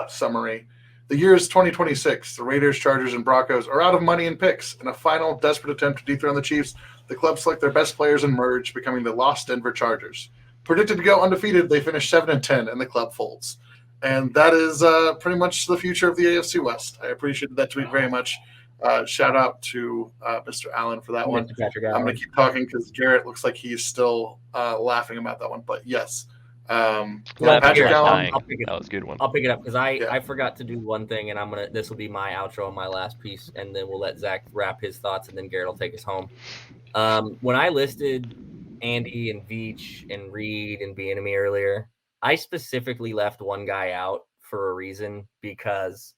summary. The year is 2026. The Raiders, Chargers, and Broncos are out of money and picks. In a final desperate attempt to dethrone the Chiefs, the club select their best players and merge, becoming the lost Denver Chargers. Predicted to go undefeated, they finish 7-10, and the club folds. And that is pretty much the future of the AFC West. I appreciate that tweet very much. Shout out to Mr. Allen for that one. I'm going to keep talking because Garrett looks like he's still laughing about that one. But yes, Patrick Allen. That was a good one. I'll pick it up because I forgot to do one thing, and this will be my outro and my last piece, and then we'll let Zach wrap his thoughts, and then Garrett will take us home. When I listed Andy and Veach and Reed and Bieniemy earlier, I specifically left one guy out for a reason because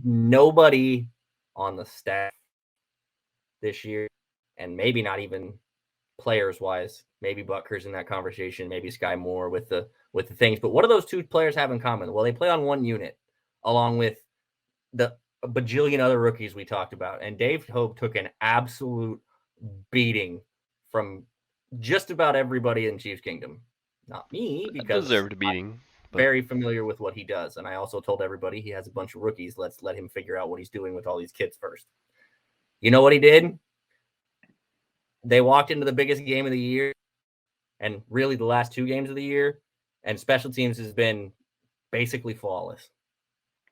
nobody on the staff this year, and maybe not even players-wise, maybe Butker's in that conversation, maybe Sky Moore with the things. But what do those two players have in common? Well, they play on one unit, along with the bajillion other rookies we talked about. And Dave Hope took an absolute beating from just about everybody in Chiefs Kingdom. Not me, because deserved beating. Very familiar with what he does. And I also told everybody he has a bunch of rookies. Let's let him figure out what he's doing with all these kids first. You know what he did? They walked into the biggest game of the year, and really the last 2 games of the year, and special teams has been basically flawless.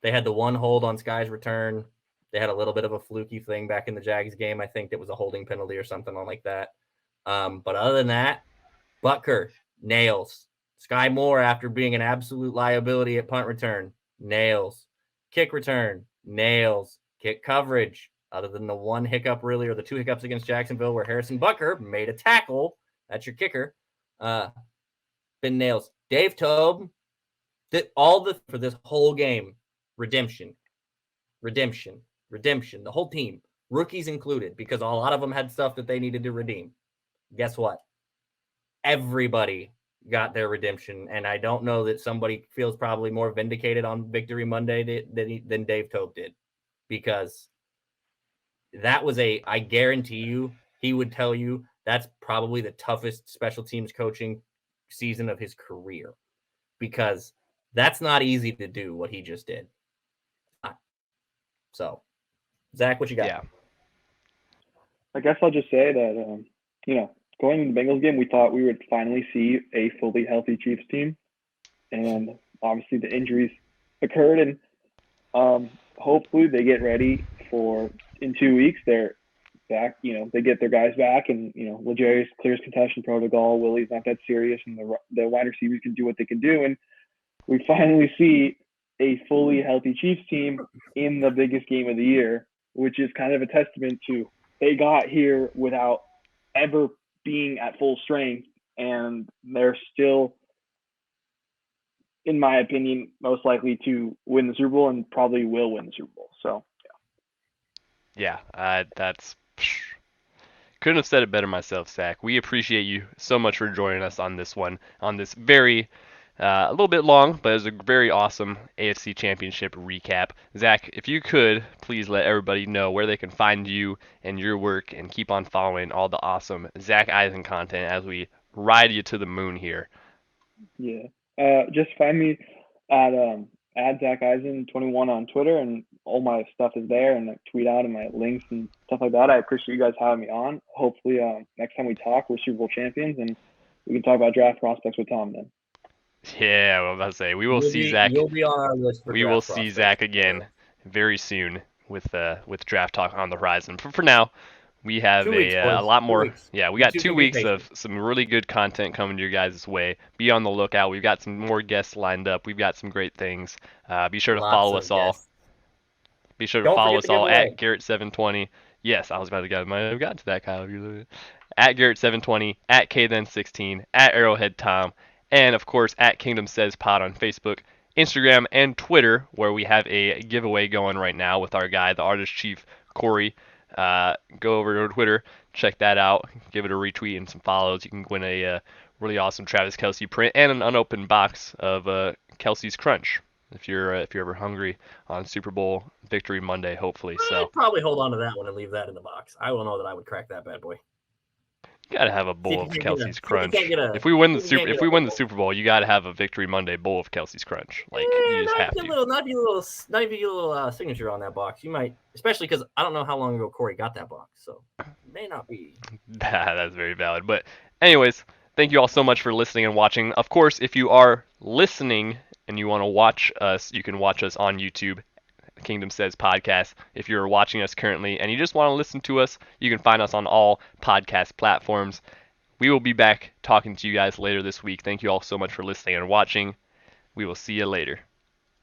They had the one hold on Sky's return. They had a little bit of a fluky thing back in the Jags game. I think it was a holding penalty or something like that. But other than that, Butker, nails. Sky Moore, after being an absolute liability at punt return, nails. Kick return, nails. Kick coverage, other than the one hiccup really, or the 2 hiccups against Jacksonville where Harrison Butker made a tackle. That's your kicker. Been nails. Dave Tobe, for this whole game, redemption. The whole team, rookies included, because a lot of them had stuff that they needed to redeem. Guess what? Everybody got their redemption, and I don't know that somebody feels probably more vindicated on Victory Monday than Dave Tobe did, because that was I guarantee you, he would tell you that's probably the toughest special teams coaching season of his career, because that's not easy to do what he just did. So, Zach, what you got? Yeah. I guess I'll just say that, going into the Bengals game, we thought we would finally see a fully healthy Chiefs team. And obviously the injuries occurred, and hopefully they get ready for in 2 weeks. They're back, they get their guys back, and, Legarius clears concussion protocol. Willie's not that serious, and the wide receivers can do what they can do. And we finally see a fully healthy Chiefs team in the biggest game of the year, which is kind of a testament to they got here without ever being at full strength, and they're still, in my opinion, most likely to win the Super Bowl, and probably will win the Super Bowl. So, yeah, that's couldn't have said it better myself, Zach. We appreciate you so much for joining us on this one, on this very a little bit long, but it was a very awesome AFC Championship recap. Zach, if you could, please let everybody know where they can find you and your work, and keep on following all the awesome Zack Eisen content as we ride you to the moon here. Yeah. Just find me at Zack Eisen 21 on Twitter, and all my stuff is there, and I tweet out and my links and stuff like that. I appreciate you guys having me on. Hopefully, next time we talk, we're Super Bowl champions, and we can talk about draft prospects with Tom then. Yeah, I was about to say, we will see Zach. You'll be on our list for we will see Zach again very soon with draft talk on the horizon. For now, we have a lot more. Yeah, we got 2 weeks of some really good content coming your guys' way. Be on the lookout. We've got some more guests lined up. We've got some great things. Be sure to follow us all. Be sure to follow us all at Garrett720. Yes, I was about to might have gotten to that, Kyle. At Garrett720, at KThen16, at Arrowhead Tom, and of course at Kingdom Says Pod on Facebook, Instagram, and Twitter, where we have a giveaway going right now with our guy, the Artist Chief Corey. Go over to Twitter, check that out, give it a retweet and some follows. You can win a really awesome Travis Kelce print and an unopened box of Kelce's Crunch if you're ever hungry on Super Bowl Victory Monday, hopefully. So I'd probably hold on to that one and leave that in the box. I will know that I would crack that bad boy. You gotta have a bowl of Kelce's Crunch. If we win the Super Bowl, you gotta have a Victory Monday bowl of Kelce's Crunch. Like, you just have to. Not be a little signature on that box. You might, especially because I don't know how long ago Corey got that box, so it may not be. That's very valid. But anyways, thank you all so much for listening and watching. Of course, if you are listening and you want to watch us, you can watch us on YouTube. Kingdom Says Podcast. If you're watching us currently and you just want to listen to us, you can find us on all podcast platforms. We will be back talking to you guys later this week. Thank you all so much for listening and watching. We will see you later.